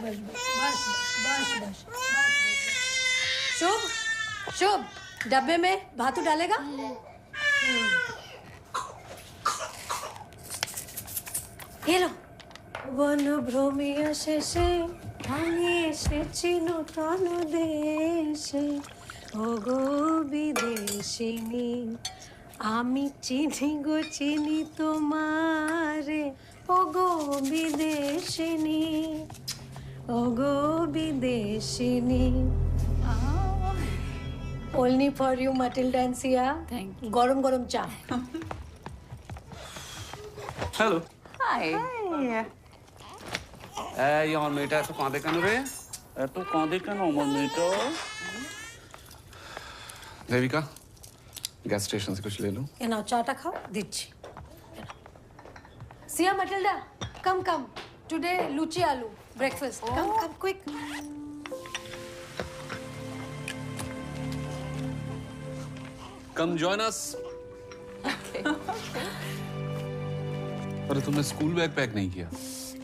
बस बस बस बस बस बस। शुभ शुभ, डब्बे में भातू डालेगा? ये लो। वन भ्रमिया शेषे আমি এসেছি নতুন দেশে, ওগো বিদেশিনী, আমি চিনি গো চিনি তোমারে, ওগো বিদেশিনী, ওগো বিদেশিনী। Only for you, Matilda and Sia. Thank you. গরম গরম চা। হ্যালো। Hi. এই আমার মেয়েটা এত কাঁদে কেন রে? এত কাঁদে কেন আমার মেয়েটা? দেবিকা, গ্যাস স্টেশন से कुछ ले लो। ये नाउ चाटा खाओ, दिच्छी। Sia, Matilda, come come. Today luchi aloo breakfast. Come come quick. Come join us. अरे तुमने स्कूल बैग पैक नहीं किया?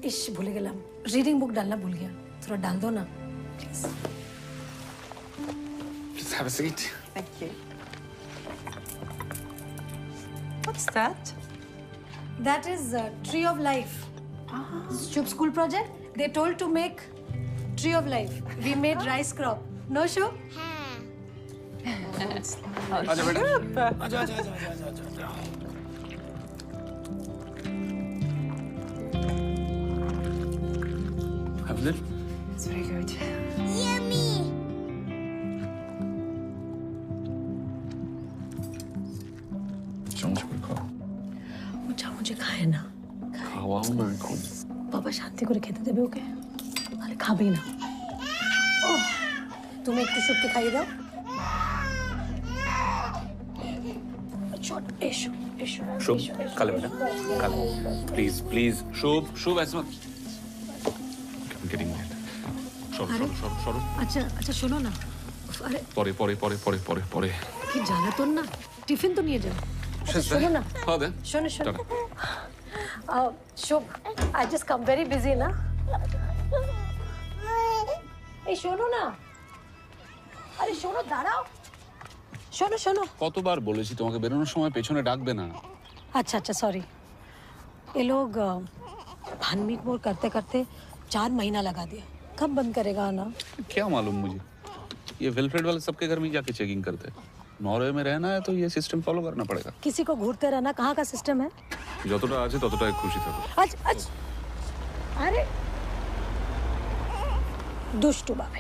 इश भूल गया, रीडिंग बुक डालना भूल गया, थोड़ा डाल दो ना please. Please have a seat. Thank you. What's that? That is tree of life. Shubh school project. They told to make tree of life. We made rice crop. No Shubh? आजा बेटा। आजा आजा आजा आजा आजा। Have it? It's very good. चम्मच पर खाओ। मुझे खाए ना, खाओ ना खुद। बाबा शांति করে খেতে দেবে ওকে, আরে খাবেই না। ওহ, তুমি একটু শুভকে খাইয়ে দাও। ছোট এসো এসো शुभ काले बेटा काले प्लीज प्लीज शुभ शुभ ऐसे मत I'm getting late সরো আচ্ছা আচ্ছা শোনো না, আরে পরে পরে পরে পরে পরে পরে কি জ্বালাতন না, টিফিন তো নিয়ে যাও। আচ্ছা, শোনো না, হ্যাঁ দে শোনো শোনো Shubho, I just come very busy না। এই শোনো না, আরে শোনো, দাঁড়াও, শোনো শোনো। কতবার বলেছি তোমাকে বেরোনোর সময় পেছনে ডাকবে না। अच्छा अच्छा सॉरी। ये लोग भानमीट मोर करते करते 4 महीना लगा दिया, कब बंद करेगा आना? क्या मालूम मुझे, ये विल्फ्रेड वाले सबके घर में ही जाके चेकिंग करते हैं। नॉर्वे में रहना है तो ये सिस्टम फॉलो करना पड़ेगा। किसी को घूरते रहना कहाँ का सिस्टम है? যতটা আছে ততটাই খুশি থাকো। अच्छा अच्छा, अरे दुष्टू बाबा,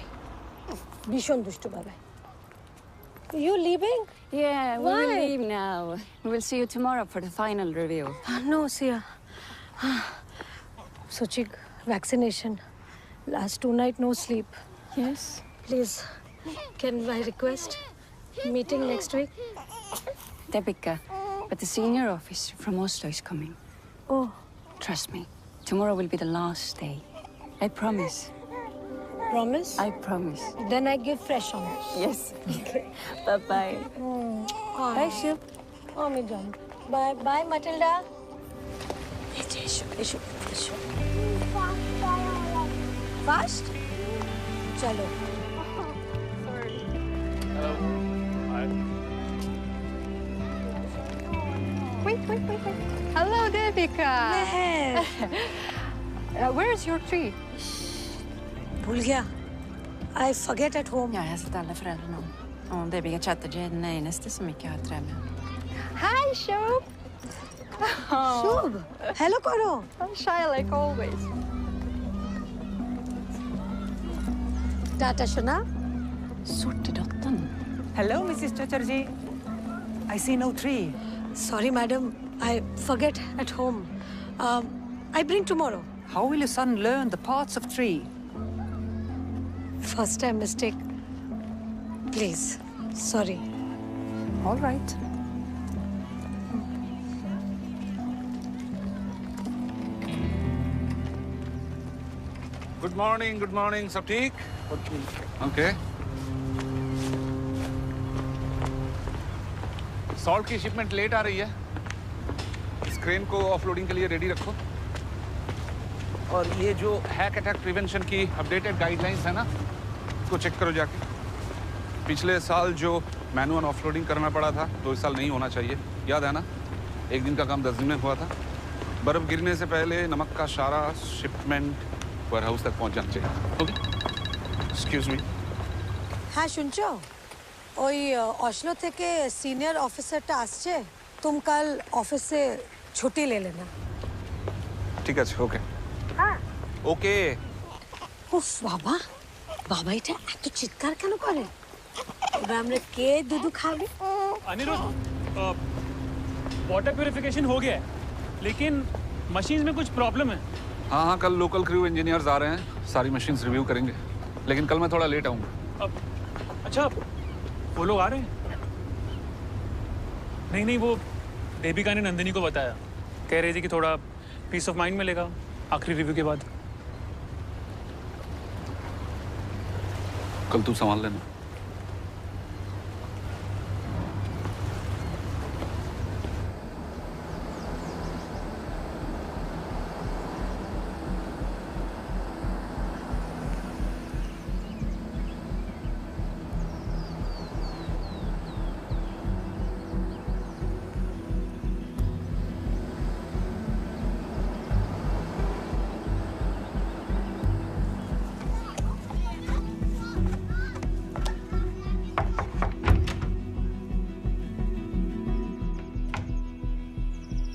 भीषण दुष्टू बाबा। You leaving? Yeah, we Why? will leave now. We will see you tomorrow for the final review. No, Sia. Suchik, vaccination. Last 2 nights, no sleep. Yes. Please, can I request meeting next week? Debika, but the senior officer from Oslo is coming. Oh, Trust me, tomorrow will be the last day. I promise. promise? I promise. Then I give fresh on. Yes. Bye-bye. Bye, Shiv. Oh, me John. Bye, bye, Matilda. Fast? Chalo. Wait. Hello, Devika. Where is your tree? भूल गया. I forget at home. Jag har hälsat alla föräldrarna om Devika Chatterjee, den enaste som inte har trä med. Hi, Shub. Shubh, hello karo. I'm shy like always. Tata Shana. Sortedottern. Hello, Mrs. Chatterjee. I see no tree. Sorry, madam. I forget at home. I bring tomorrow. How will your son learn the parts of tree? First time mistake. Please. Sorry. All right. Good morning सब ठीक? Okay. Salt की shipment late आ रही है, इस crane को offloading के लिए ready रखो। और ये जो हैक अटैक प्रिवेंशन की अपडेटेड गाइडलाइंस है ना, उसको चेक करो जाके। पिछले साल जो मैनुअल ऑफलोडिंग करना पड़ा था, तो इस साल नहीं होना चाहिए, याद है ना? 1 दिन का काम 10 दिन में हुआ था। बर्फ गिरने से पहले नमक का सारा शिपमेंट वेयर हाउस तक पहुंच जाना चाहिए। Okay, excuse me. হ্যাঁ শুনছো, ওই অসলো থেকে সিনিয়র অফিসারটা আসছে, তুমি কাল অফিসে ছুটি লে না। ঠিক আছে, ওকে। হ্যাঁ ওকে। উফ বাবা, বাবা এটা এত চিৎকার কেন করে? এবার আমরা কে দুধু খাবে? अनिरुद्ध, वाटर प्यूरिफिकेशन हो गया है, लेकिन मशीन में कुछ प्रॉब्लम है। हाँ हाँ, कल लोकल क्रू इंजीनियर्स आ रहे हैं, सारी मशीन्स रिव्यू करेंगे, लेकिन कल मैं थोड़ा लेट आऊँगा। अच्छा, वो लोग आ रहे हैं? नहीं, वो देविका ने नंदिनी को बताया, कह रही थी कि थोड़ा पीस ऑफ माइंड मिलेगा आखिरी रिव्यू के बाद। कल तू संभाल लेना।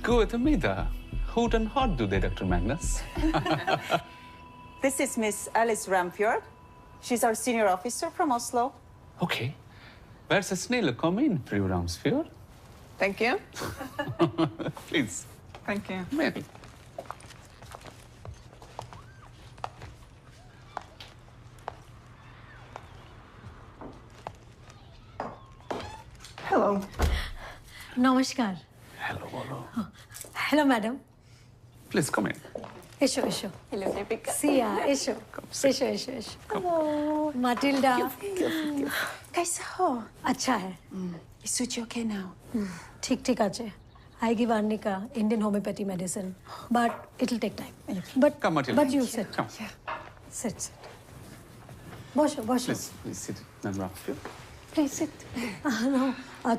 Guten Mittag. Hot and hot today, Dr. Magnus. This is Miss Alice Ramfjord. She's our senior officer from Oslo. Okay. Where's the snail? Come in, Fru Ramsfjord. Thank you. Please. Thank you. Come in. Hello. নমস্কার। Hello, hello. Hello madam. Please come in. এসো এসো। Hello, Deepika. সিয়া এসো এসো এসো এসো। Matilda. कैसा हो? अच्छा है। Is Suchi okay now? ठीक ठीक আছে। I give Arnika Indian homeopathy medicine, but it'll take time. Come, Matilda. But you sit. Come. Sit. বসো বসো। Please sit. Madam Ramsfjord. Please sit. No,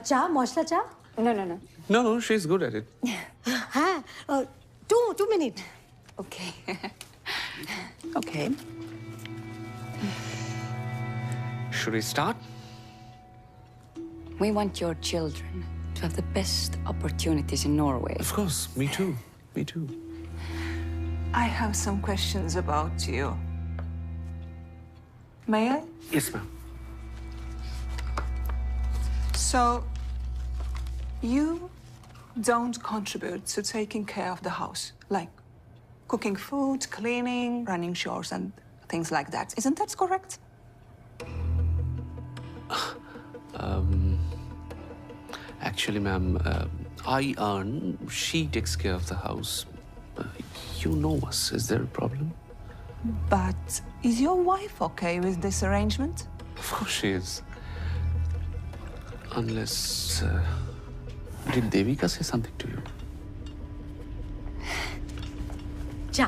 চা মশলা চা? No. No, she's good at it. হ্যাঁ, 2 minutes. Okay. Okay. Should we start? We want your children to have the best opportunities in Norway. Of course, me too. Me too. I have some questions about you. May I? Yes, ma'am. So, you don't contribute to taking care of the house, like cooking food, cleaning, running chores, and things like that. Isn't that correct? Actually, ma'am, I earn, she takes care of the house. You know us. Is there a problem? But is your wife okay with this arrangement? Of course she is. Unless... did Devika say something to you? চা।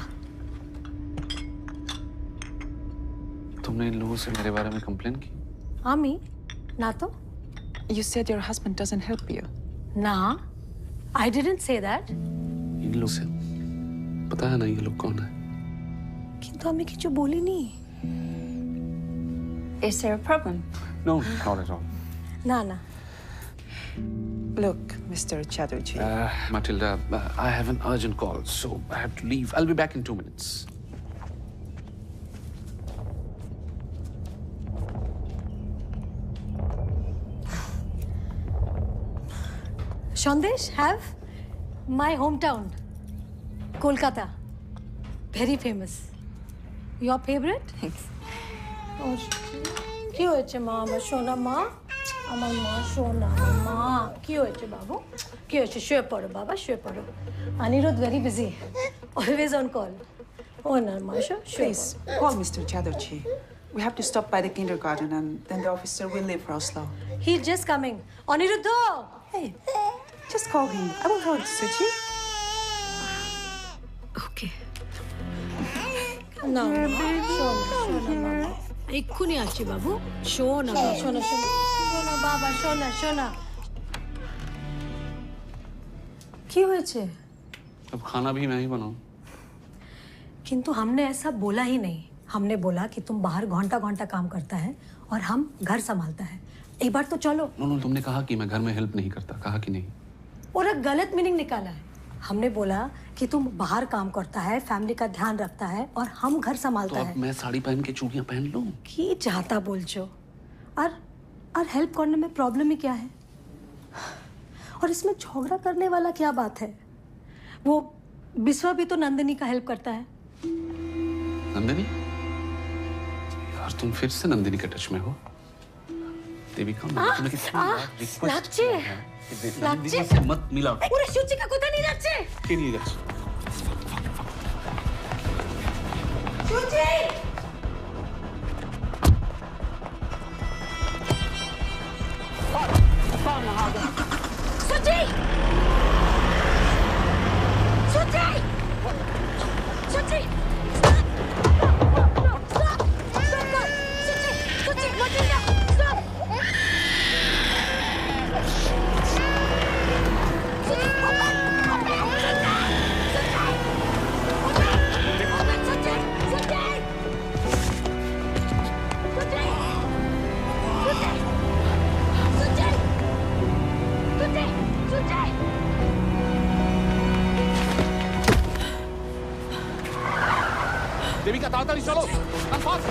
तुमने इन लोगों से मेरे बारे में complain की? আমি? না তো। You said your husband doesn't help you. না, I didn't say that. इन लोग से पता है ना ये लोग कौन है? কিন্তু আমি কিছু বলিনি। Is there a problem? No, not at all. না না। Look, Mr. Chatterjee. Matilda, I have an urgent call, so I have to leave. I'll be back in 2 minutes. Sandesh, have my hometown, Kolkata, very famous. Your favorite? Thanks. কি হয়েছে মা, আমার সোনা মা, আমার মা সোনা মা, কি হয়েছে বাবু, কি হয়েছে? শুয়ে পড়ো বাবা, শুয়ে পড়ো। Aniruddha very busy, always on call. ও না মা, শুয়ে Please, call Mr. Chatterjee. We have to stop by the kindergarten and then the officer will leave for Oslo. He's just coming. Aniruddha! Hey, just call him. I will hold Suchi. Okay. না শোনা বাবা এক্ষুনি আসছি বাবু শোনা শোনা শোনা শোনা বাবা শোনা শোনা কি হয়েছে अब खाना भी मैं ही बनाऊं। किंतु हमने ऐसा बोला ही नहीं हमने बोला कि तुम बाहर घंटा घंटा काम करता है और हम घर संभालता है एक बार तो चलो नो तुमने कहा कि मैं घर में हेल्प नहीं करता, कहा कि नहीं? और एक गलत मीनिंग निकाला है हमने बोला कि तुम बाहर काम करता है फैमिली का ध्यान रखता है और हम घर तो संभालता अब है मैं साड़ी पहन के चूड़ियां पहन लूं? की चाहता बोल छो और हेल्प करने में प्रॉब्लम ही क्या है और इसमें झगड़ा करने वाला क्या बात है वो बिस्वा भी तो नंदिनी का हेल्प करता है नंदिनी? यार तुम फिर से नंदिनी के टच में हो। देविका मैंने कितनी बार रिक्वेस्ट লাগছে किया है कि नंदिनी লাগছে से मत मिलाओ। ওরে সুচিকা কোথায় নিয়ে যাচ্ছে के नहीं जाओ। সুচি সুচি সুচি সুচি देविका ताड़ाताड़ी चलो come fast।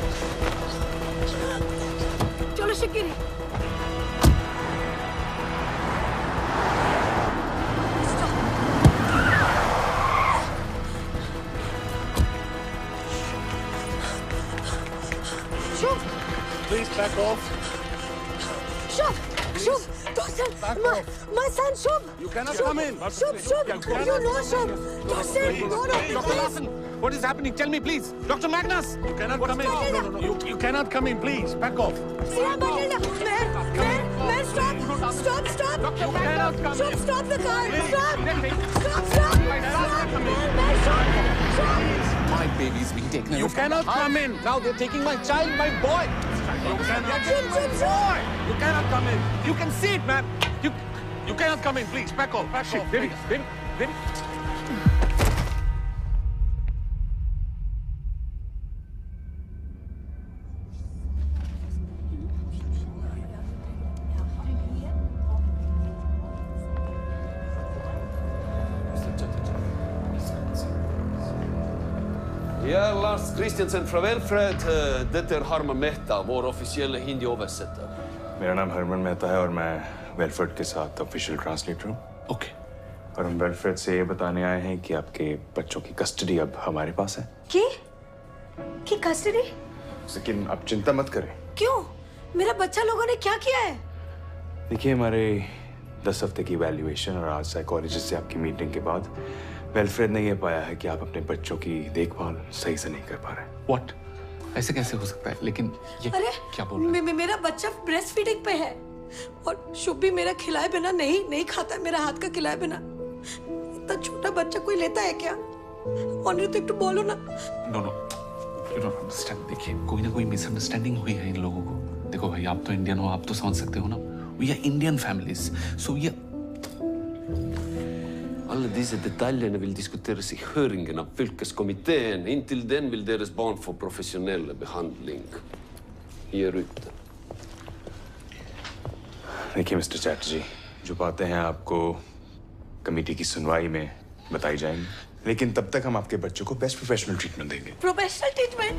চলো শিগগিরই শুভ Please back off. Shubho Shubho Tosin my son Shubh You cannot come in। Shubh you know Shubh Tosin no Dr. Larson, what is happening? Tell me, please. Dr. Magnus! You cannot come in. No. You cannot come in, please. Back off. Siya Matilda man stop You cannot come Shubh in. stop the car stop Please. man stop My baby's being taken away. You cannot come in. Now they're taking my child, my boy. You cannot. You cannot come in. You can see it, man. You cannot come in, please. Back off. Back off. Baby, please. baby. Ja, Lars Christiansen fra Velfred. Dette er Harman Mehta, vår offisielle hindi-oversetter. मेरा नाम हरमन मेहता है और मैं वेलफेड के साथ official translator हूँ। Okay. और हम वेलफेड से ये बताने आए हैं कि आपके बच्चों की कस्टडी अब हमारे पास है। की कस्टडी लेकिन आप चिंता मत करें। क्यों मेरा बच्चा लोगों ने क्या किया है देखिए हमारे 10 हफ्ते की वैल्यूएशन और आज साइकोलॉजिस्ट से आपकी मीटिंग के बाद वेलफेड ने ये पाया है कि आप अपने बच्चों की देखभाल सही से नहीं कर पा रहे। What? ऐसे कैसे हो सकता है? लेकिन ये अरे क्या बोल रहे हैं? मेरा बच्चा ब्रेस्ट फीडिंग पे है और शुभ भी मेरा खिलाए बिना नहीं खाता है मेरा हाथ का खिलाए बिना। इतना छोटा बच्चा कोई लेता है क्या? और तो एक तो बोलो ना। No, you don't understand. देखिए कोई ना कोई मिसअंडरस्टैंडिंग हुई है इन लोगों को। देखो भाई आप तो इंडियन हो, आप तो समझ सकते हो ना। We are Indian families, so we are... Alle disse detaljene vil diskuteres i høringen av fylkeskomiteen. Inntil den vil deres barn få profesjonell behandling. Her ute. देखिए मिस्टर चैटर्जी, जो बातें हैं आपको कमेटी की सुनवाई में बताई जाएंगी, लेकिन तब तक हम आपके बच्चों को बेस्ट प्रोफेशनल ट्रीटमेंट देंगे। प्रोफेशनल ट्रीटमेंट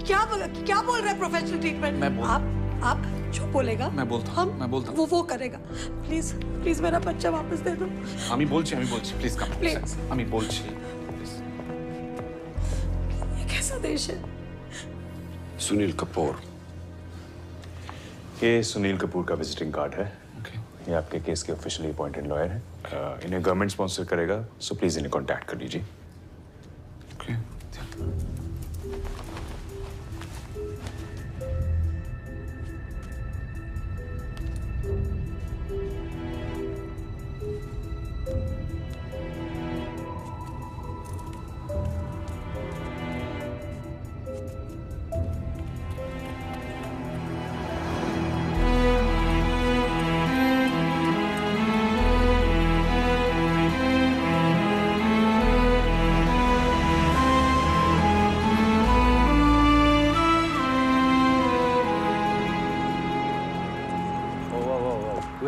क्या बोल रहे हैं प्रोफेशनल ट्रीटमेंट? मैं बोल आप जो बोलेगा मैं बोलता हूँ वो करेगा। प्लीज मेरा बच्चा वापस दे दो। আমি বলছি প্লিজ কাম Please. আমি বলছি ये कैसा देश है? Sunil Kapoor. ये सुनील कपूर का विजिटिंग कार्ड है। ओके ये आपके केस के ऑफिशियली अपॉइंटेड लॉयर हैं। इन्हें गवर्नमेंट स्पॉन्सर करेगा, सो प्लीज इन्हें कांटेक्ट कर लीजिए। Okay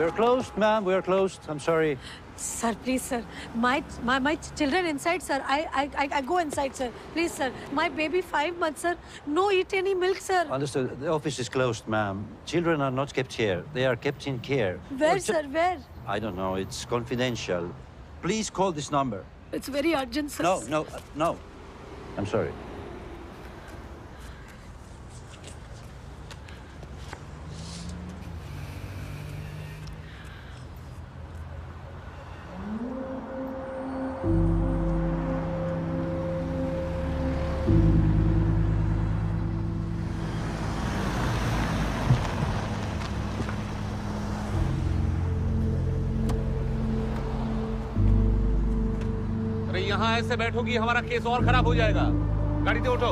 We're closed, ma'am. We're closed. I'm sorry. Sir, please, sir. My children inside, sir. I go inside, sir. Please, sir. My baby 5 months, sir. No eat any milk, sir. Understood. The office is closed, ma'am. Children are not kept here. They are kept in care. Where, sir? Where? I don't know. It's confidential. Please call this number. It's very urgent, sir. No. I'm sorry. अरे यहाँ ऐसे बैठोगी हमारा case और खराब हो जाएगा। गाड़ी से उठो।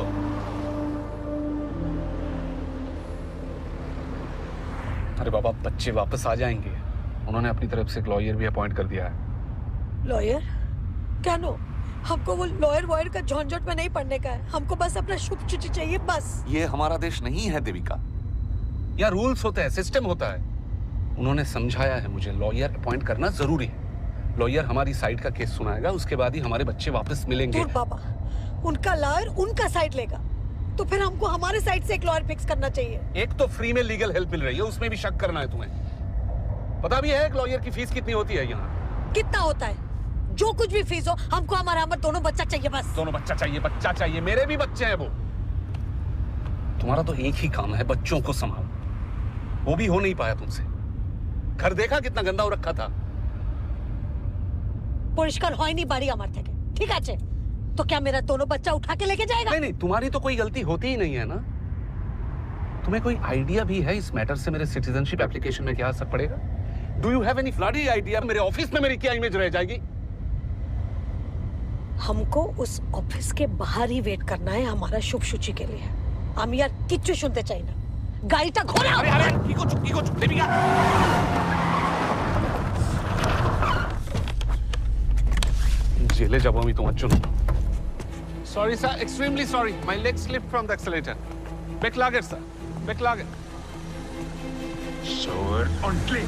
अरे बाबा, बच्चे वापस आ जाएंगे। उन्होंने अपनी तरफ से एक लॉयर भी अपॉइंट कर दिया है। लॉयर? क्या नो? हमको वो लॉयर वॉयर का झंझट में नहीं पड़ने का है। हमको बस अपना शुभ चिट्ठी चाहिए, बस। ये हमारा देश नहीं है देविका। यहाँ रूल्स होते हैं, सिस्टम होता है। उन्होंने समझाया है मुझे, लॉयर अपॉइंट करना जरूरी है। लॉयर हमारी साइड का केस सुनाएगा, उसके बाद ही हमारे बच्चे वापस मिलेंगे। दूर बाबा, उनका लॉयर उनका साइड लेगा, तो फिर हमको हमारे साइड से एक लॉयर फिक्स करना चाहिए। एक तो फ्री में लीगल हेल्प मिल रही है, उसमें भी शक करना है तुम्हें? पता भी है एक लॉयर की फीस कितनी होती है यहाँ? कितना होता है? जो कुछ भी फीस हो, हमको हमारा दोनों बच्चा चाहिए, बस। दोनों बच्चा चाहिए। मेरे भी बच्चे हैं वो। तुम्हारा तो एक ही काम है, बच्चों को संभालना। वो भी हो नहीं पाया तुमसे। घर देखा कितना गंदा हो रखा था। परिष्कार হয় নি বাড়ি আমার থেকে, ঠিক আছে? तो क्या मेरा दोनों बच्चा उठा के लेके जाएगा? नहीं, तुम्हारी तो कोई गलती होती ही नहीं है ना। तुम्हें कोई आइडिया भी है इस मैटर से मेरे सिटीजनशिप एप्लीकेशन में क्या असर पड़ेगा? Do you have any bloody idea मेरे ऑफिस में मेरी क्या इमेज रह जाएगी? हमको उस ऑफिस के बाहर ही वेट करना है हमारा शुभ सूची के लिए। हम यार किच्चू सुनते चाहिए ना। गाड़ीটা ঘোরাও। अरे की को चुप देविका। জেলে যাব আমি তোমার জন্য। Sorry sir, extremely sorry. My leg slipped from the accelerator. Beklager sir. Beklager. So ordently.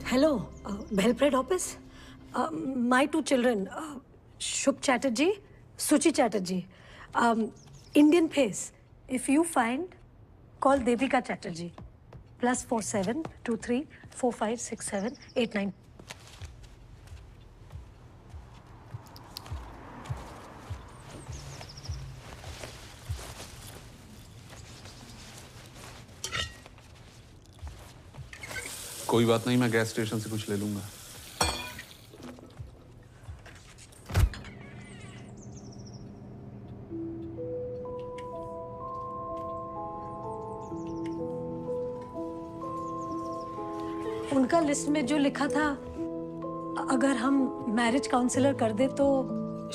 Hello, Belgrade office. My 2 children, Shubh Chatterjee, Suchi Chatterjee. Indian face. If you find, call Devika Chatterjee. +47 23 45 67 89. कोई बात नहीं, मैं gas station से कुछ ले लूंगा। उनका list में जो लिखा था, अगर हम मैरिज काउंसलर कर दे तो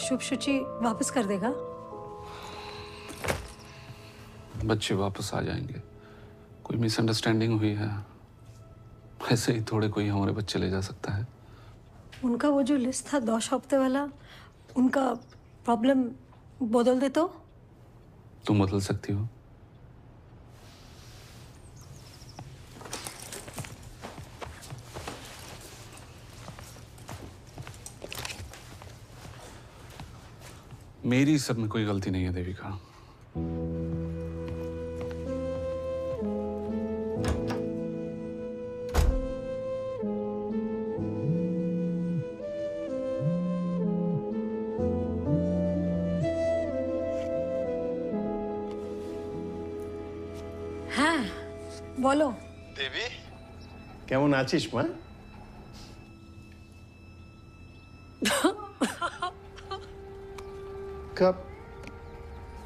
शुभ सूची वापस कर देगा। बच्चे वापस आ जाएंगे। कोई मिसअंडरस्टैंडिंग हुई है, ऐसे ही थोड़े कोई हमारे बच्चे ले जा सकता है। उनका वो जो लिस्ट था 2 हफ्ते वाला, उनका प्रॉब्लम बदल दे तो? तुम बदल सकती हो। मेरी सब में कोई गलती नहीं है देविका। হ্যাঁ বলো। দেবী কেমন আছিস মা?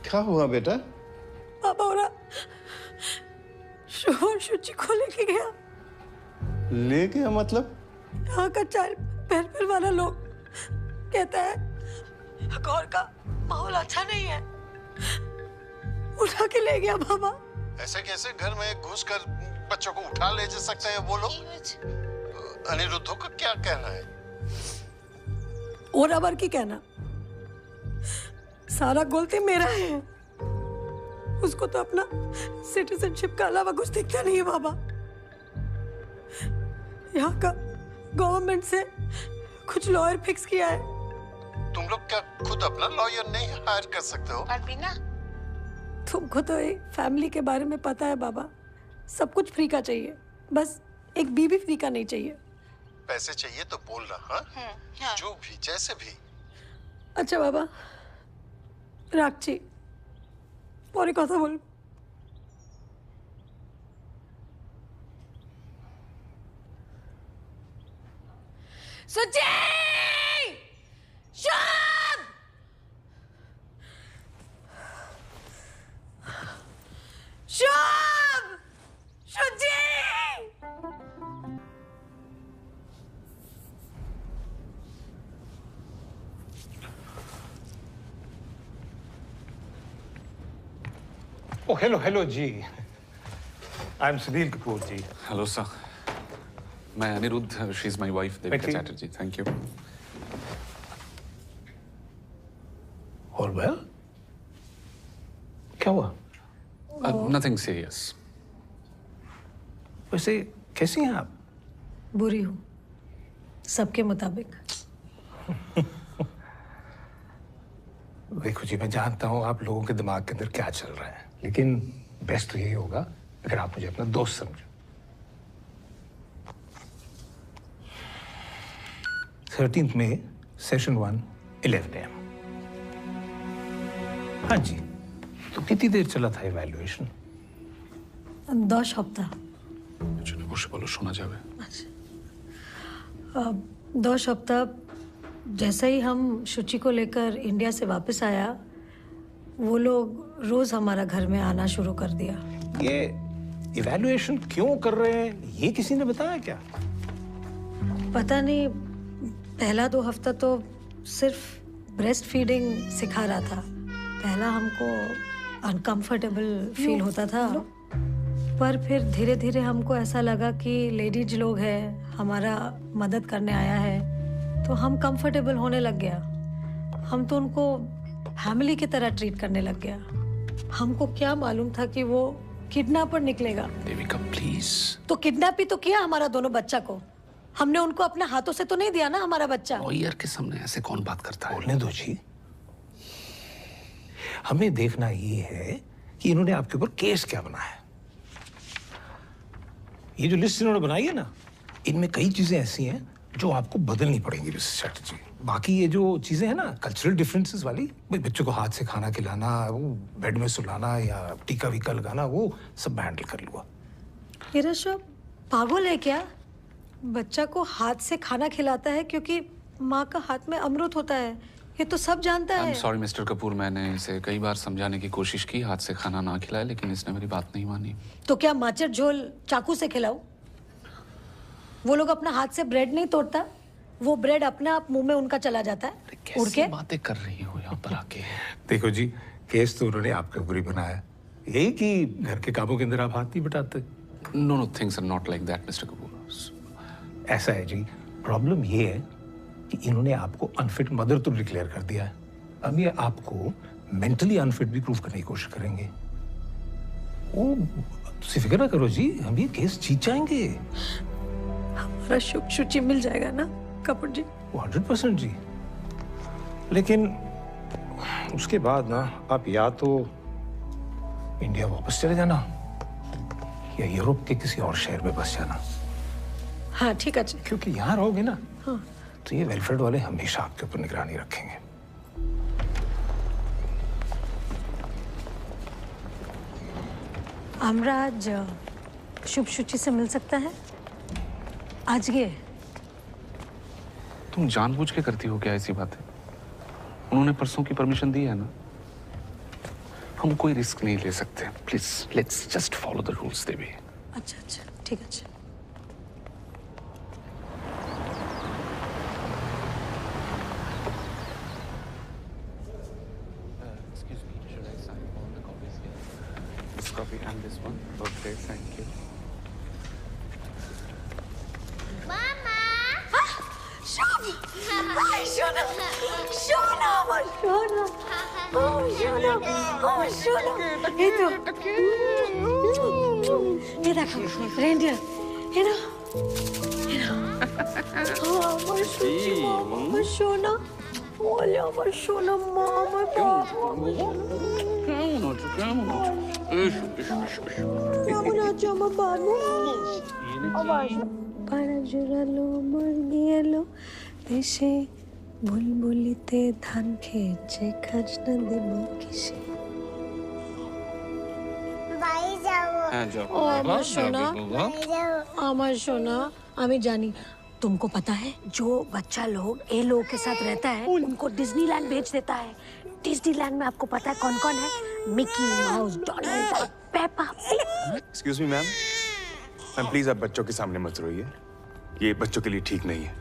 क्या हुआ बेटा? पापा और शुभ सूची को लेके गया। ले गया मतलब? यहाँ का चाइल्ड वेलफेयर वाला लोग कहता है गौर का माहौल अच्छा नहीं है, उठा के ले गया बाबा। ऐसे कैसे घर में घुसकर बच्चों को उठा ले जा सकते हैं वो लोग? अनिरुद्धों का क्या कहना है? और अबर की कहना, सारा गलती मेरा है। उसको तो अपना सिटीजनशिप का अलावा कुछ दिखता नहीं है बाबा। यहाँ का गवर्नमेंट से कुछ लॉयर फिक्स किया है। तुम लोग क्या खुद अपना लॉयर नहीं हायर कर सकते हो? तुमको तो एक फैमिली के बारे में पता है बाबा, सब कुछ फ्री का चाहिए, बस एक बीबी फ्री का नहीं चाहिए। पैसे चाहिए तो बोलना, हाँ? जो भी जैसे भी। अच्छा बाबा, राक्षी परे कथा बोल। सुची! शुभ! शुभ! सुची! Oh, hello, जी। I'm Sunil Kapoor ji. Hello sir, मैं Aniruddh, she is my wife Devika Chatterjee. Thank you. All well? क्या हुआ? Nothing serious. वैसे कैसी हैं आप? बुरी हूँ, सबके मुताबिक। देखो जी, मैं जानता हूँ आप लोगों के दिमाग के अंदर क्या चल रहा है, लेकिन बेस्ट तो यही होगा अगर आप मुझे अपना दोस्त समझो। 13th May, Session 1, 11 AM। हाँ जी, तो कितनी देर चला था इवैल्यूएशन? 10 हफ्ता। বসে বলো, শোনা যাবে। 10 हफ्ता जैसे ही हम शुचि को लेकर इंडिया से वापस आया, वो लोग रोज हमारा घर में आना शुरू कर दिया। ये इवैल्यूएशन क्यों कर रहे हैं, ये किसी ने बताया क्या? पता नहीं, पहला 2 हफ्ता तो सिर्फ ब्रेस्ट फीडिंग सिखा रहा था। पहला हमको अनकंफर्टेबल फील होता था, पर फिर धीरे धीरे हमको ऐसा लगा कि लेडीज लोग हैं, हमारा मदद करने आया है, तो हम कंफर्टेबल होने लग गया। हम तो उनको फैमिली की तरह ट्रीट करने लग गया। हमको क्या मालूम था कि वो किडनैपर निकलेगा। देविका प्लीज। तो किडनैप ही तो किया हमारा दोनों बच्चा को। हमने उनको अपने हाथों से तो नहीं दिया ना हमारा बच्चा। लॉयर के सामने ऐसे कौन बात करता है? बोलने दो जी। हमें देखना ये है कि इन्होंने आपके ऊपर केस क्या बनाया है। ये जो लिस्ट इन्होंने बनाई है ना, इनमें कई चीजें ऐसी हैं जो आपको बदलनी पड़ेंगी मिस्टर चैटर्जी। बाकी ये जो चीजें हैं ना, कल्चरल डिफरेंसेस वाली, बच्चों को हाथ से खाना खिलाना, वो बेड में सुलाना या टीका वीका लगाना, वो सब मैं हैंडल कर लूंगा। ये ऋषभ पागल है क्या? बच्चा को हाथ से खाना खिलाता है क्योंकि माँ का हाथ में अमृत होता है, ये तो सब जानता है। सॉरी मिस्टर कपूर, मैंने इसे कई बार समझाने की कोशिश की, हाथ से खाना ना खिलाए, लेकिन इसने मेरी बात नहीं मानी। तो क्या माचर झोल चाकू से खिलाऊं? वो लोग अपना हाथ से ब्रेड नहीं तोड़ता, वो ब्रेड अपने आप मुंह में उनका चला जाता है उड़ के। बातें कर रही हो यहाँ पर आके। देखो जी, केस तो उन्होंने आपके ऊपर ही बनाया, यही कि घर के कामों के अंदर आप हाथ नहीं बटाते। No, things are not like that mister Kapoor. ऐसा है जी, प्रॉब्लम ये है कि इन्होंने आपको अनफिट मदर तो डिक्लेयर कर दिया है, अब ये आपको मेंटली अनफिट भी प्रूव करने की कोशिश करेंगे। वो तुम फिक्र ना करो जी, हम ये केस जीत जाएंगे। हमारा शुचि मिल जाएगा ना कपूर जी? 100% जी। लेकिन उसके बाद ना आप या तो इंडिया वापस चले जाना या यूरोप के किसी और शहर में बस जाना। हाँ ठीक है। क्योंकि यहाँ रहोगे ना, हाँ, तो ये वेलफेयर वाले हमेशा आपके ऊपर निगरानी रखेंगे। हमरा आज शुभ शुचि से मिल सकता है? आज ये तुम जानबूझ के करती हो क्या ऐसी बातें? उन्होंने परसों की परमिशन दी है ना, हम कोई रिस्क नहीं ले सकते। Please let's just follow the rules Devi. अच्छा ठीक है। copy and this one. Okay, thank you. Shona! Hi, Shona! Shona! Shona! Oh, Shona! Oh, Shona! Hey, tu! Ye dekho, reindeer. You know? Oh, my sweetie mama, my Shona. Olha, my Shona, mama, papa. পাড়া জোড়ালো মুরগি এলো দেশে বুলবুলিতে ধান খেয়েছে খাজনা দেব কিসে আমার সোনা আমার সোনা আমি জানি तुमको पता है जो बच्चा लोग ये लोगों के साथ रहता है उनको डिज्नीलैंड भेज देता है डिज्नीलैंड में आपको पता है कौन कौन है Mickey mouse Donald duck Peppa excuse me ma'am ma'am please आप बच्चों के सामने मत रोइए ये बच्चों के लिए ठीक नहीं है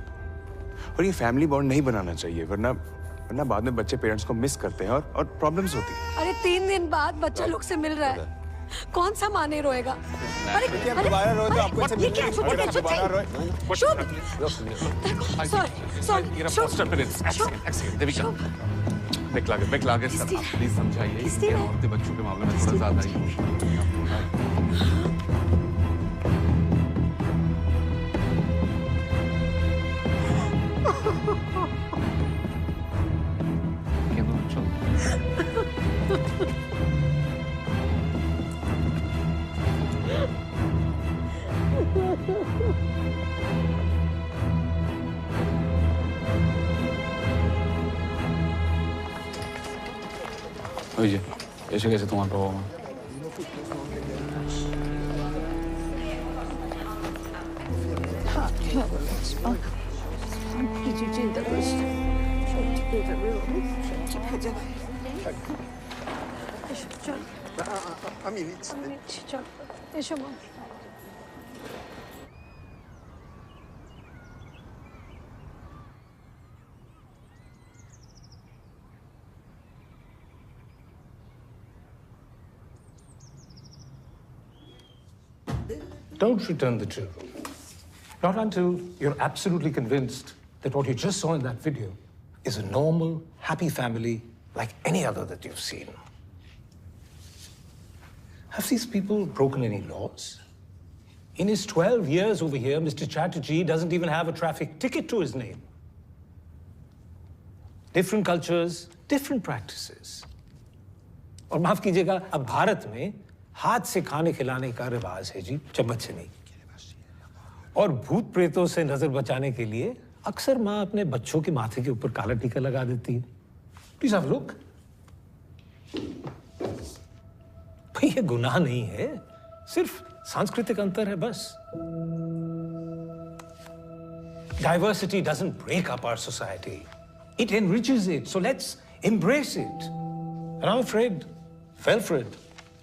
और ये फैमिली बॉन्ड नहीं बनाना चाहिए वरना बाद में बच्चे पेरेंट्स को मिस करते हैं और प्रॉब्लम्स होती है अरे 3 दिन बाद बच्चा लोग से मिल रहा है कौन सा माँ नहीं रोएगा अरे दोबारा रोए तो आपको ये क्या दोबारा रोए देविका बैक लागे सर आप प्लीज समझाइए ये औरतें बच्चों के मामले में थोड़ा ज्यादा इमोशनल ओए ऐसे कैसे तुम्हारा प्रभाव है Don't return the children. Not until you're absolutely convinced that what you just saw in that video is a normal, happy family like any other that you've seen. Have these people broken any laws? In his 12 years over here, Mr. Chatterjee doesn't even have a traffic ticket to his name. Different cultures, different practices. और माफ कीजिएगा, अब भारत में हाथ से खाने खिलाने का रिवाज है जी, चम्मच से नहीं। और भूत प्रेतों से नजर बचाने के लिए अक्सर माँ अपने बच्चों के माथे के ऊपर काला टीका लगा देती है। Please have a look. भाई ये गुनाह नहीं है, सिर्फ सांस्कृतिक अंतर है बस। Diversity doesn't break up our society. It enriches it. So let's embrace it. And I'm afraid Welfred,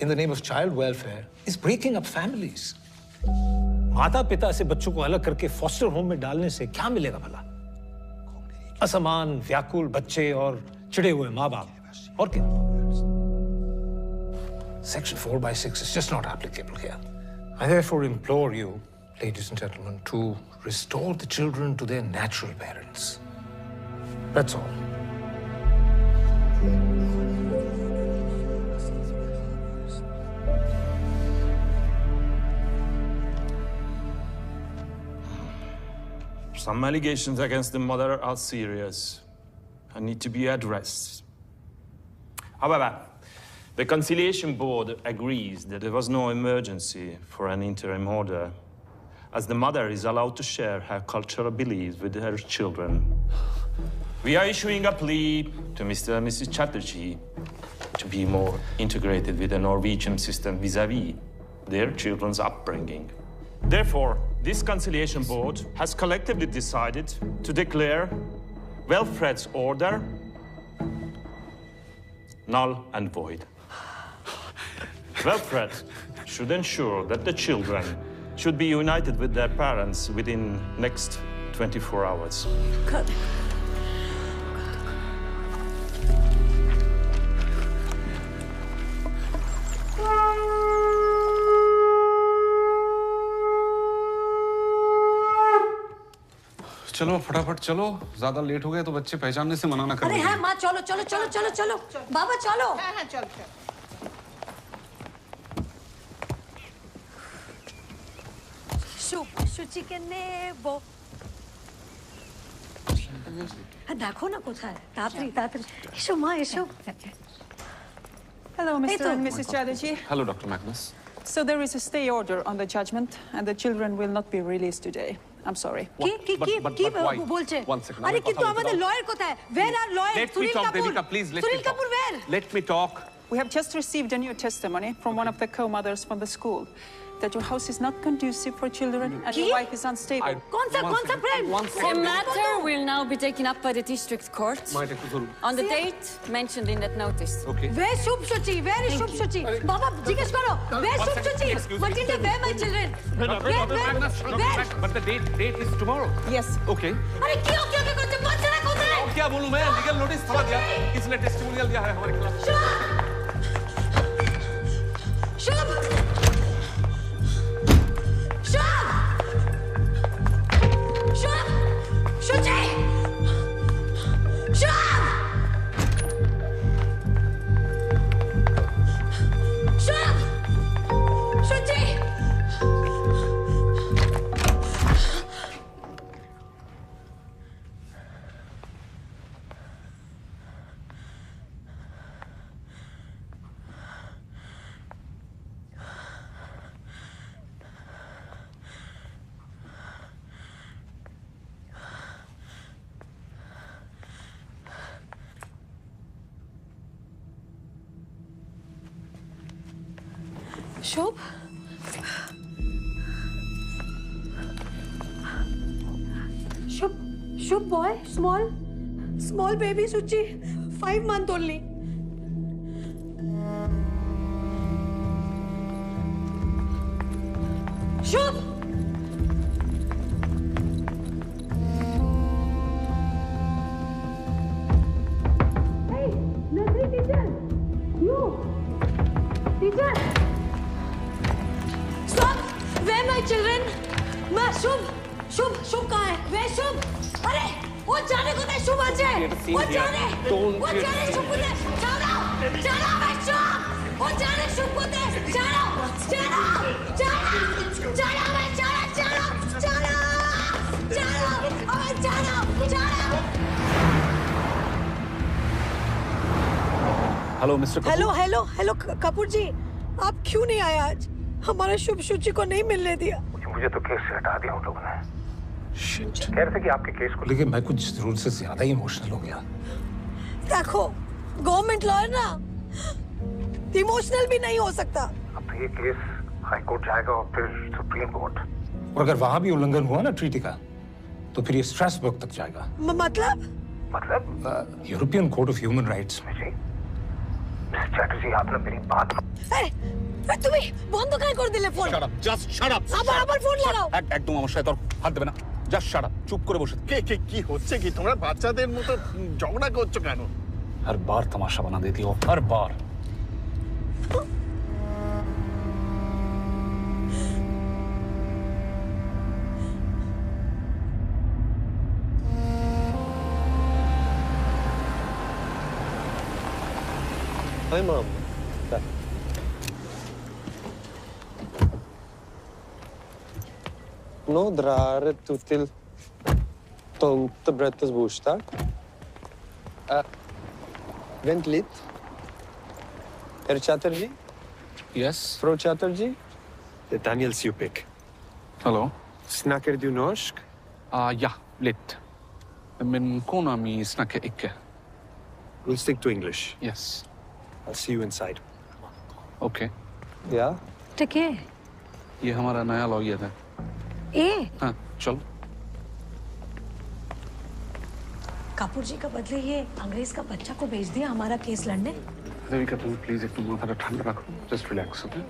in the name of child welfare, is breaking up families. माता पिता से बच्चों को अलग करके फॉस्टर होम में डालने से क्या मिलेगा भला? असमान, व्याकुल बच्चे और चिढ़े हुए माँ बाप और क्या? Section 4/6 is just not applicable here. I therefore implore you, ladies and gentlemen, to restore the children to their natural parents. That's all. Some allegations against the mother are serious and need to be addressed. However, the Conciliation Board agrees that there was no emergency for an interim order, as the mother is allowed to share her cultural beliefs with her children. We are issuing a plea to Mr. and Mrs. Chatterjee to be more integrated with the Norwegian system vis-à-vis their children's upbringing. Therefore, this Conciliation Board has collectively decided to declare Welfred's order null and void. Welfred should ensure that the children should be united with their parents within next 24 hours. Cut. चलो फटाफट चलो, ज्यादा late हो गए तो बच्चे पहचानने से मना ना करें। अरे हाँ माँ, चलो चलो चलो चलो चलो बाबा चलो। हाँ चल चल। शुचि के नेबो। देखो ना কোথায় তাড়াতাড়ি তাড়াতাড়ি এসো মা এসো। Hello, Mr. and Mrs. Chatterjee. Hello, Dr. Magnus. So there is a stay order on the judgment, and the children will not be released today. I'm sorry. কি কি কি কি বলছে? One second. আরে কিন্তু আমাদের লয়ার কোথায়? Where are lawyers? Let me Sunil talk, Kapoor. Devika, please. Let me Sunil talk. Kapoor where? Let me talk. We have just received a new testimony from one of the co-mothers from the school that your house is not conducive for children and your wife is unstable. कौन सा friend? The matter will now be taken up by the district court on the date mentioned in that notice. Okay. Where Shubh Shuchi? Where is Shubh Shuchi? Baba, জিজ্ঞেস করো. Where Shubh Shuchi? Matilda, where my children? Where? But the date is tomorrow. Yes. Okay. अरे क्यों करते? बच्चा कोথায়? और क्या बोलूं मैं? लीगल नोटिस थोड़ा दिया, इसने टेस्टिमोनियल दिया है हमारे खिलाफ। Shubh! Shuchi! Shubh! Shubh! Shuchi! Shubh? Shubh boy, small baby Suchi, 5 months only. Shubh! Hey, nursery teacher! You! Teacher! Stop! Where my children? Ma, Shubh कहाँ है? Where Shubh? अरे, वो जाने को नहीं Shubh आजे. वो जाने Shubh को दे. जाओ मैं Shubh. वो जाने Shubh को दे. जाओ हेलो मिस्टर हेलो कपूर जी, आप क्यों नहीं आए आज? हमारा शुभ शुचि को नहीं मिलने दिया। मुझे तो केस से हटा दिया उन लोगों ने। कह रहे थे कि आपके केस को लेके मैं कुछ जरूर से ज्यादा ही इमोशनल हो गया। देखो, गवर्नमेंट लॉयर ना इमोशनल भी नहीं हो सकता। अब तो ये केस हाई कोर्ट जाएगा और फिर सुप्रीम कोर्ट, और अगर वहां भी उल्लंघन हुआ ना ट्रीटी का, तो फिर ये स्ट्रासबर्ग तक जाएगा। मतलब European court of human rights में। जी मिस्टर चैटर्जी, आपने मेरी बात তুমি বন্ধ করে দিলে phone. Shut up, just shut up. আবার ফোন লাগাও। একদম আমার সাথে তোর হাত দেবে না। জাস্ট শাট আপ, চুপ করে বসে। কি হচ্ছে কি? তোমরা বাচ্চাদের মতো ঝগড়া করছো কেন? हर बार तमाशा बना देती हो, हर बार। Hi, Mom. Nå drar du til Tomtebrettes bursdag. Vent litt. Herr Chatterjee? Yes? Fru Chatterjee? Det er Daniel Supik. Hello? Snakker du norsk? Ja, litt. Men kona mi snakker ikke. We'll stick to English. Yes. I'll see you inside. Okay. Yeah? ठीक है। ये हमारा नया lawyer है। हाँ, चलो। कपूर जी का बदले ये अंग्रेज का बच्चा को भेज दिया हमारा केस लड़ने। देविका तुम प्लीज एक माथा ठंडा रखो, जस्ट रिलैक्स, ओके?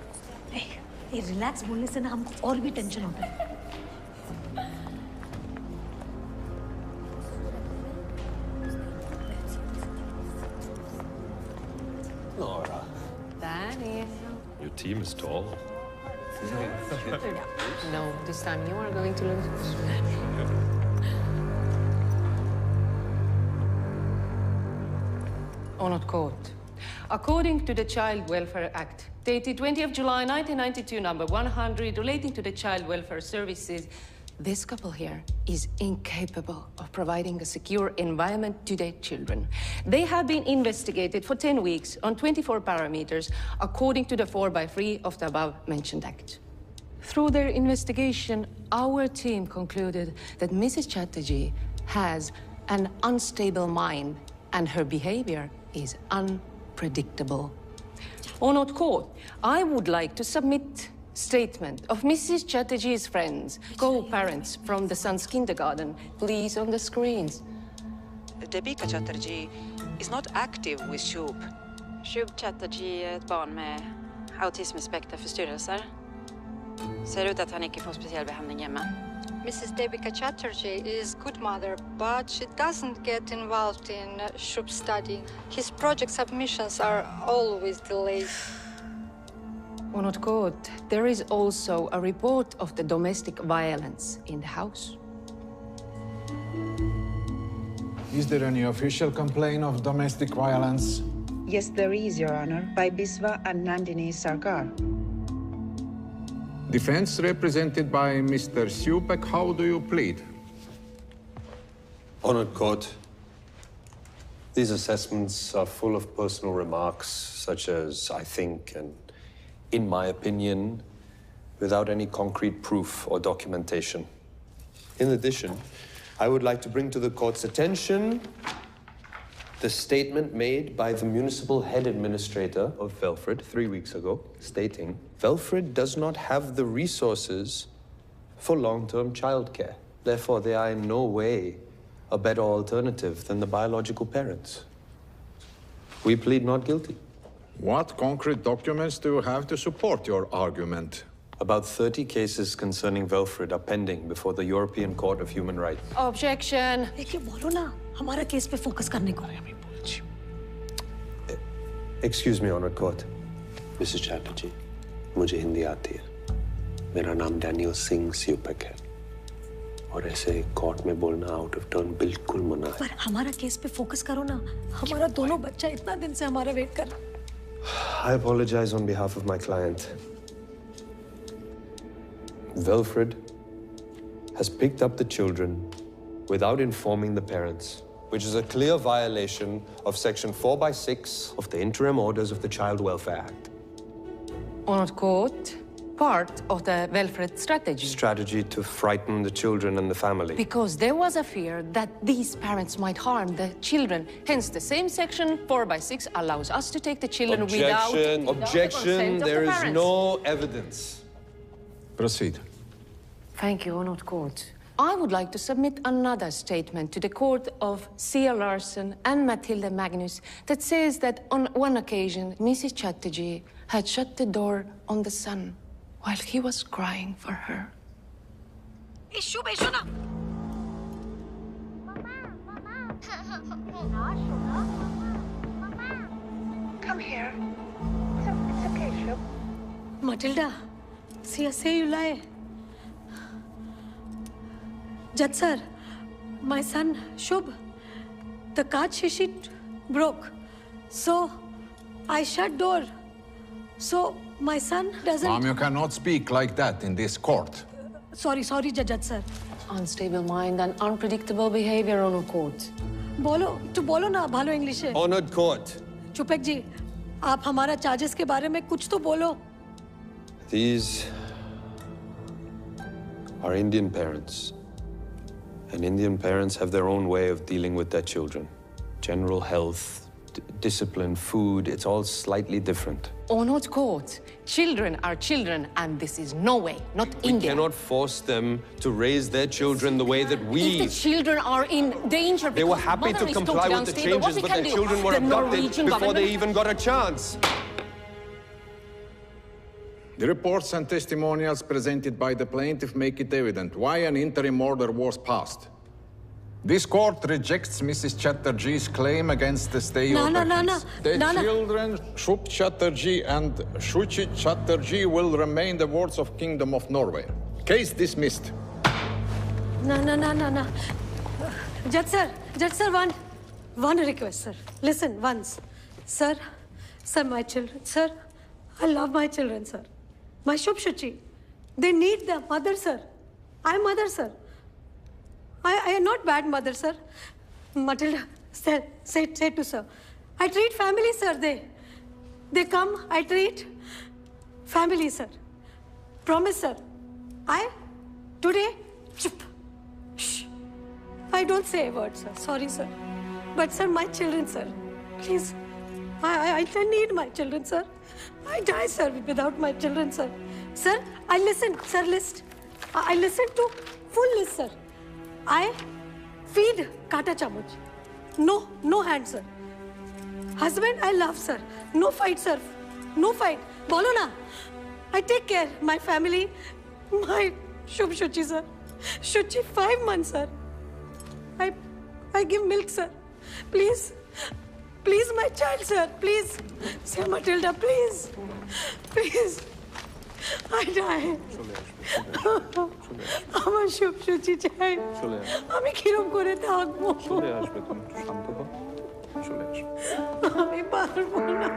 ये रिलैक्स बोलने से ना हमको और भी टेंशन होता है। Nora. Danny. Your team is tall. No, this time you are going to lose. Honored Court. According to the Child Welfare Act, dated 20th July 1992, number 100, relating to the Child Welfare Services, this couple here is incapable of providing a secure environment to their children. They have been investigated for 10 weeks on 24 parameters, according to the 4x3 of the above-mentioned act. Through their investigation, our team concluded that Mrs. Chatterjee has an unstable mind and her behavior is unpredictable. Honored Court, I would like to submit statement of Mrs. Chatterjee's friends, co-parents from the son's kindergarten, please on the screens. Debika Chatterjee is not active with Shub. Shub Chatterjee är ett barn med autismspektraförstyrrelser. Ser ut att han inte får speciell behandling hemma. Mrs. Debika Chatterjee is good mother, but she doesn't get involved in Shub's study. His project submissions are always delayed. Honored Court, there is also a report of the domestic violence in the house. Is there any official complaint of domestic violence? Yes, there is, Your Honor, by Biswa and Nandini Sarkar. Defense represented by Mr. Supek, how do you plead? Honored Court, these assessments are full of personal remarks, such as I think and in my opinion, without any concrete proof or documentation. In addition, I would like to bring to the court's attention the statement made by the municipal head administrator of Velfred 3 weeks ago, stating, Velfred does not have the resources for long-term childcare. Therefore, they are in no way a better alternative than the biological parents. We plead not guilty. What concrete documents do you have to support your argument? About 30 cases concerning Velfred are pending before the European Court of Human Rights. Objection. Excuse me, Honored Court. Mrs. Chatterjee, मुझे हिंदी आती है. मेरा नाम Daniel Singh स्यूपेक है. और ऐसे court में बोलना आउट ऑफ टर्न बिल्कुल मना है. पर हमारा केस पे फोकस करो ना. हमारा दोनों बच्चा इतना दिन से हमारा वेट कर. I apologize on behalf of my client. Velfred has picked up the children without informing the parents, which is a clear violation of Section 4/6 of the Interim Orders of the Child Welfare Act. Honored Court, part of the Velfred strategy. Strategy to frighten the children and the family. Because there was a fear that these parents might harm the children. Hence, the same Section 4/6 allows us to take the children without the consent of There the is parents. no evidence. Proceed. Thank you, Honored Court. I would like to submit another statement to the court of Sia Larson and Matilda Magnus that says that on one occasion, Mrs. Chatterjee had shut the door on the son while he was crying for her. Come here. It's okay, Shub. Matilda, say you lie. Judge sir, my son Shub, the kaach sheet broke. So I shut door. So my son doesn't... Mom, you cannot speak like that in this court. Sorry, Judge sir. Unstable mind and unpredictable behavior, Honored Court. बोलो ना भालो English है. Honored Court. चुपेक जी, आप हमारा charges के बारे में कुछ तो बोलो. These are Indian parents. And Indian parents have their own way of dealing with their children. General health, discipline, food, it's all slightly different. Honored Court, children are children, and this is no way, not India. We cannot force them to raise their children the way that we... If the children are in danger They were because happy mother to is comply totally with the unstable, what changes, we but can their do? children were The abducted Norwegian before they government- even got a chance. The reports and testimonials presented by the plaintiff make it evident why an interim order was passed. This court rejects Mrs. Chatterjee's claim against the stay order. The children, Shub Chatterjee and Shuchi Chatterjee, will remain the wards of Kingdom of Norway. Case dismissed. No. Judge sir, one request, sir. Listen, once. Sir, my children, sir. I love my children, sir. My Shubh Shuchi. They need their mother, sir. I'm mother, sir. I am not bad mother, sir. Matilda, say to sir. I treat family, sir. They come, I treat family, sir. Promise, sir. Today, chup. Shh. I don't say a word, sir. Sorry, sir. But, sir, my children, sir. Please. I need my children, sir. I die, sir, without my children, sir. Sir, I listen, sir, list. I listen to full list, sir. I feed kata chamuch. No hand, sir. Husband, I love, sir. No fight, sir. No fight. Bolo na. I take care. My family, my Shubh Shuchi, sir. Shuchi, 5 months, sir. I give milk, sir. Please. Please, my child, sir. Please. Sir Matilda, please. Please. I die. আমার Shubh Shuchi চাই। আমি কিরম করে থাকবো? চলে আসবে, তুমি একটু শান্ত হও। চলে আসবে। আমি পারবো না।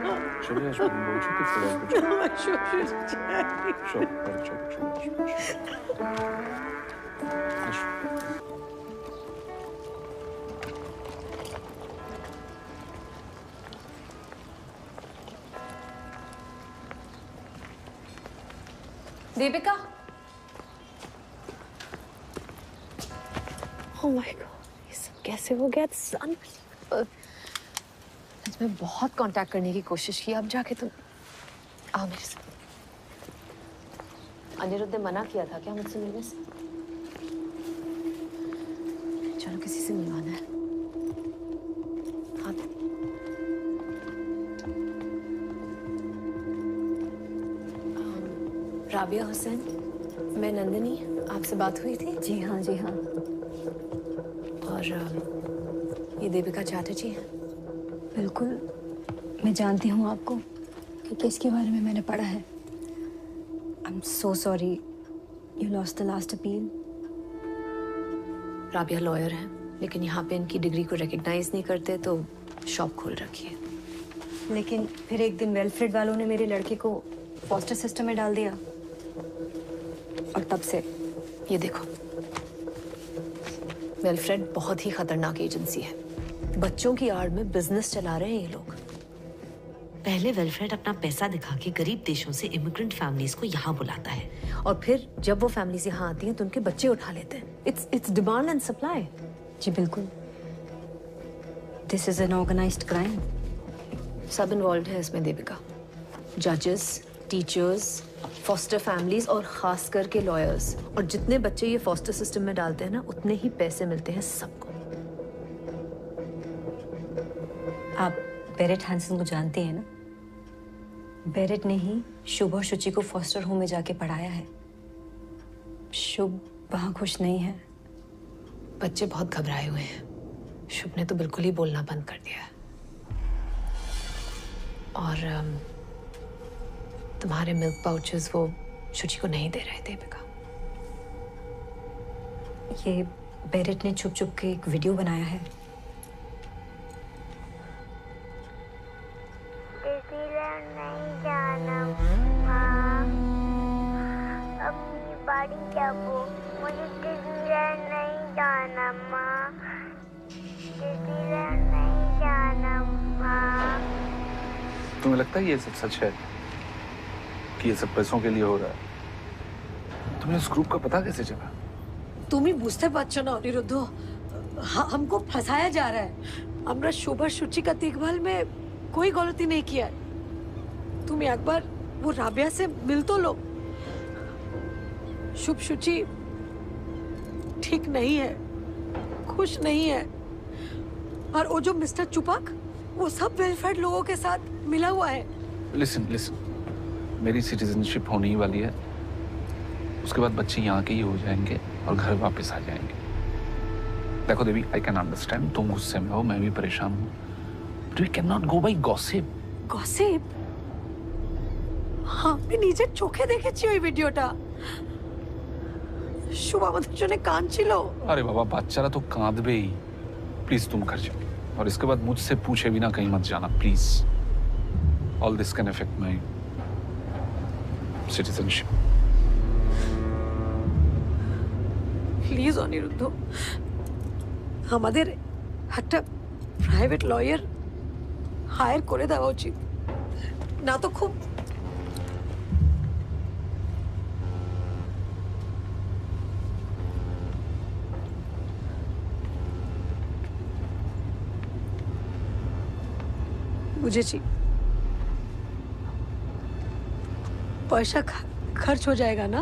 চলে আসবে, তুমি বলছো তো চলে আসবে। আমার Shubh Shuchi চাই। চলো আসো। दीपिका। Oh my God, ये सब कैसे हो गया? मैं बहुत कांटेक्ट करने की कोशिश की, अब जाके तुम आओ मेरे साथ। अनिरुद्ध ने मना किया था क्या मुझसे मिलने से? चलो किसी से मिलवाना है। हाँ। राबिया हुसैन, मैं नंदिनी, आपसे बात हुई थी? जी हाँ, जी हाँ। और ये दीपिका चैटर्जी है? बिल्कुल, मैं जानती हूँ आपको, क्योंकि इसके बारे में मैंने पढ़ा है। I'm so sorry you lost the last appeal. Rabia lawyer है, लेकिन यहाँ पे इनकी डिग्री को रिकग्नाइज नहीं करते तो शॉप खोल रखी है। लेकिन फिर एक दिन वेलफ्रेड वालों ने मेरे लड़के को फॉस्टर सिस्टम में डाल दिया और तब से ये देखो, वेलफ्रेड बहुत ही खतरनाक एजेंसी है। बच्चों की आड़ में बिजनेस चला रहे हैं ये लोग। पहले वेलफेयर अपना पैसा दिखा के गरीब देशों से इमिग्रेंट फैमिलीज को यहाँ बुलाता है और फिर जब वो फैमिलीज यहाँ आती हैं तो उनके बच्चे उठा लेते हैं। It's demand and supply. जी बिल्कुल, this is an organised crime. सब इन्वॉल्व है इसमें दीपिका, जजेस, टीचर्स, फॉस्टर फैमिलीज और खास करके लॉयर्स। और जितने बच्चे ये फॉस्टर सिस्टम में डालते हैं ना, उतने ही पैसे मिलते हैं सबको। आप बेरेट हैंसन को जानते हैं ना? बेरेट ने ही शुभ और शुचि को फॉस्टर होम में जाके पढ़ाया है। शुभ वहाँ खुश नहीं है। बच्चे बहुत घबराए हुए हैं। शुभ ने तो बिल्कुल ही बोलना बंद कर दिया है। और तुम्हारे मिल्क पाउचेस वो शुचि को नहीं दे रहे दीपिका। ये बेरेट ने छुप छुप के एक वीडियो बनाया है। मुझे डिज्नीलैंड नहीं जाना माँ। डिज्नीलैंड नहीं जाना माँ। तुम्हें लगता है ये सब सच है कि ये सब पैसों के लिए हो रहा है? तुम्हें उस ग्रुप का पता कैसे चला? तुम ही बुझते पारছো না অনিরুদ্ধ, हमको फंसाया जा रहा है। আমরা शुभ और शुचि का देखभाल में कोई गलती नहीं किया है। तुम एक बार वो राबिया से मिल तो लो। शुभ शुचि ठीक नहीं है, खुश नहीं है। और वो जो मिस्टर चुपाक, वो सब वेलफेयर लोगों के साथ मिला हुआ है। लिसन, मेरी सिटीजनशिप होने ही वाली है। उसके बाद बच्चे यहाँ के ही हो जाएंगे और घर वापस आ जाएंगे। देखो देवी, आई कैन अंडरस्टैंड तुम गुस्से में हो, मैं भी परेशान हूँ। But we can not go by gossip. Gossip? हाँ, मैं नीचे चोखे देखेছি ওই ভিডিওটা। शुभ আমাদের জন্য কাঁদছিল। अरे बाबा, बाच्चारा तो कांदबे ही। प्लीज तुम घर जाओ और इसके बाद मुझसे पूछे बिना कहीं मत जाना, please. all this can affect my citizenship. Please Aniruddha, আমাদের একটা প্রাইভেট লয়ার হায়ার করে দেওয়া উচিত, না তো খুব বুঝেছি, পয়সা खर्च हो जाएगा ना?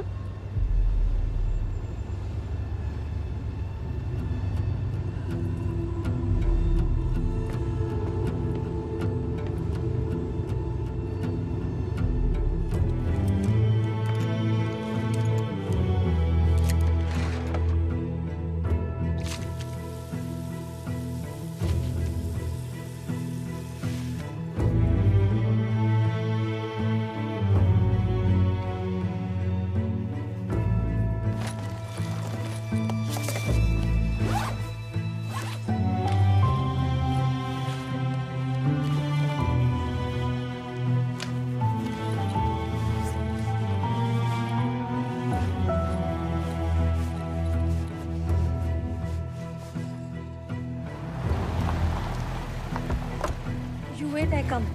Wait, I come.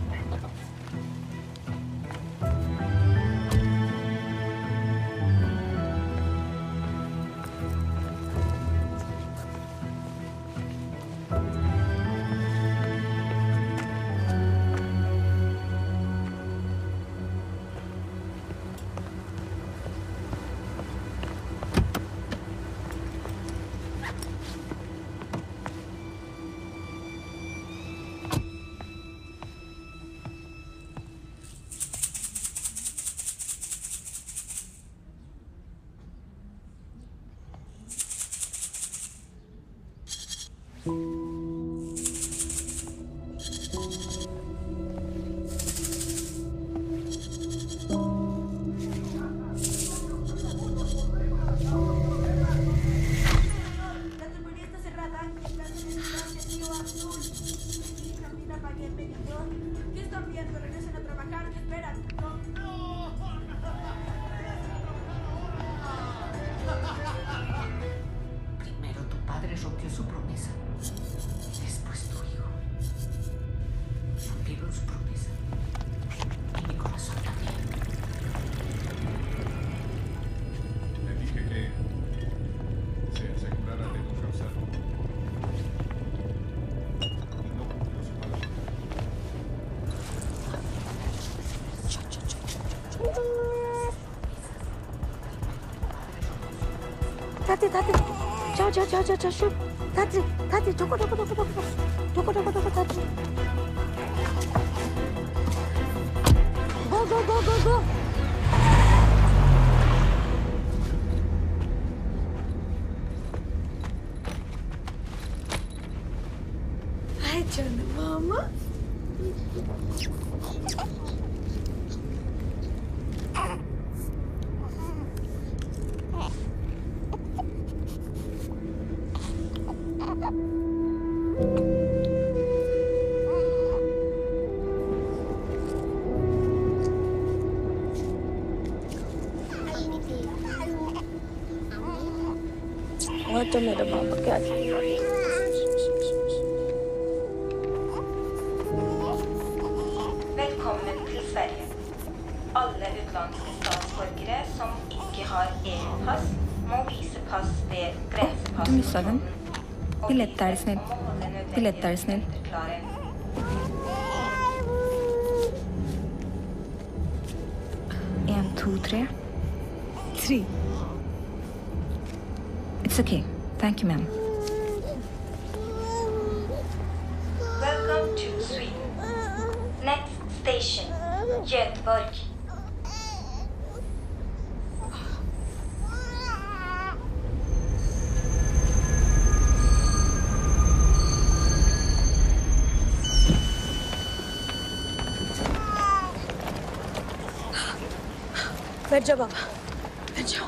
Tati, ciao, shoot. Tati, toko, Tati. Go. Hi, Chana Mama. तो मेरा बाबा क्या Velkommen til Sverige. Alle utenlandske statsborgere som ikke har EU-pass, må vise pass ved grensepass. Du missade den. Billett, är snäll. Billett, är snäll. 1, 2, 3. 3. It's okay. Thank you, ma'am. Welcome to Sweden. Next station, Göteborg. बैठ जाओ बाबा, बैठ जाओ।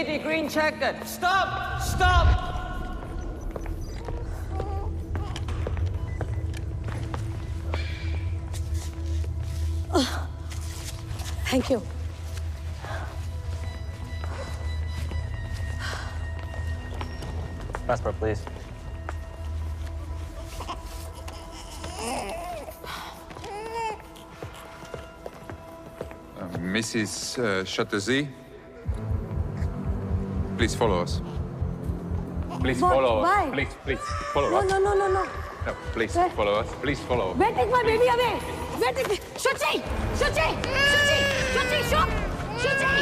Lady green jacket, stop! Stop! Thank you. Passport, please. Mrs. Chatterjee, please follow us. Please follow us. Why? Please follow us. No. No, please Where? follow us. Please follow. Where take my baby away? Where take me? Shuchi! Shuchi! Shuchi! Shuchi! Shub! Shuchi!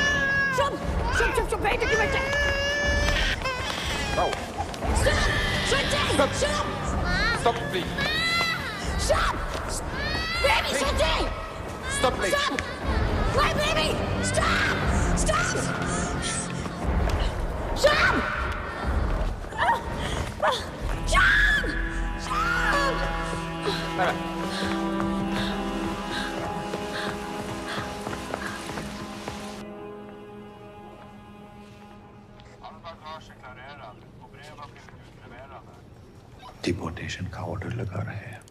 Shub! Where take you, baby? No. Stop! Shuchi! Stop. Shub! Stop, please. Shub! Baby, Shuchi! Stop, please. Stop! My baby! Stop! Stop! Shub! Shub! Shub! Deportation का order लगा रहे हैं।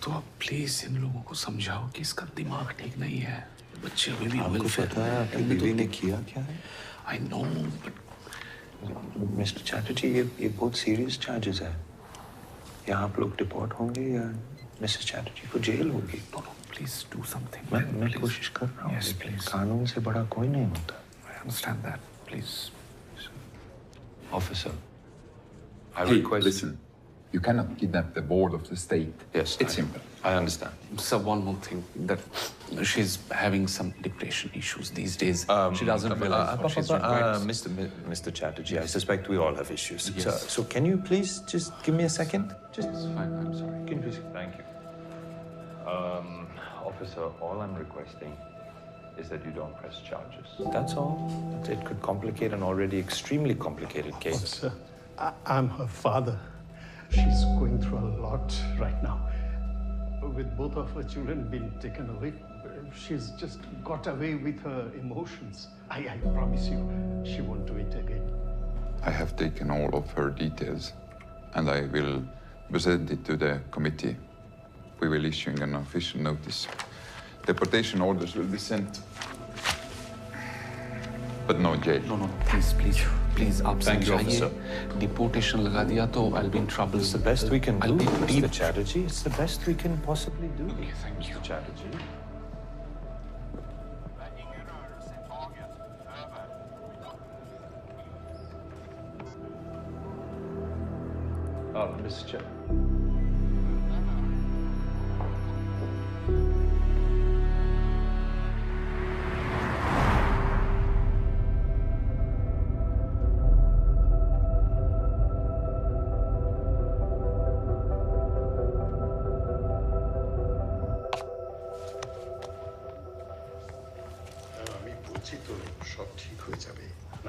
तो अब please इन लोगों को समझाओ कि इसका दिमाग ठीक नहीं है। बच्चे अभी भी आपको पता है आपकी बीवी ने किया क्या है? आई नो मिस्टर चैटर्जी, ये बहुत सीरियस चार्जेस है। या आप लोग डिपोर्ट होंगे या मिसेस चैटर्जी को जेल होगी। Please do something. मैं कोशिश कर रहा हूँ। Yes, please. कानून से बड़ा कोई नहीं होता। I understand that. Please. Officer, I Hey, request. listen. You cannot kidnap the board of the state. Yes, It's simple. I understand. Sir, one more thing, that she's having some depression issues these days. She doesn't realize what she's doing. Mr. Chatterjee, I suspect we all have issues. Yes. So can you please just give me a second? Just It's fine, I'm sorry. Can you please? Thank you. Officer, all I'm requesting is that you don't press charges. That's all. It could complicate an already extremely complicated case. Officer, I'm her father. She's going through a lot right now. With both of her children being taken away, she's just got away with her emotions. I promise you, she won't do it again. I have taken all of her details and I will present it to the committee. We will issue an official notice. Deportation orders will be sent. But no jail. No, please, आप Thank you, समझाइए। officer. Deportation लगा दिया तो I'll be in trouble. It's the best we can I'll do, be Mr. Chatterjee. It's the best we can possibly do. Okay, thank you. Mr. Chatterjee. Mr. Chatterjee.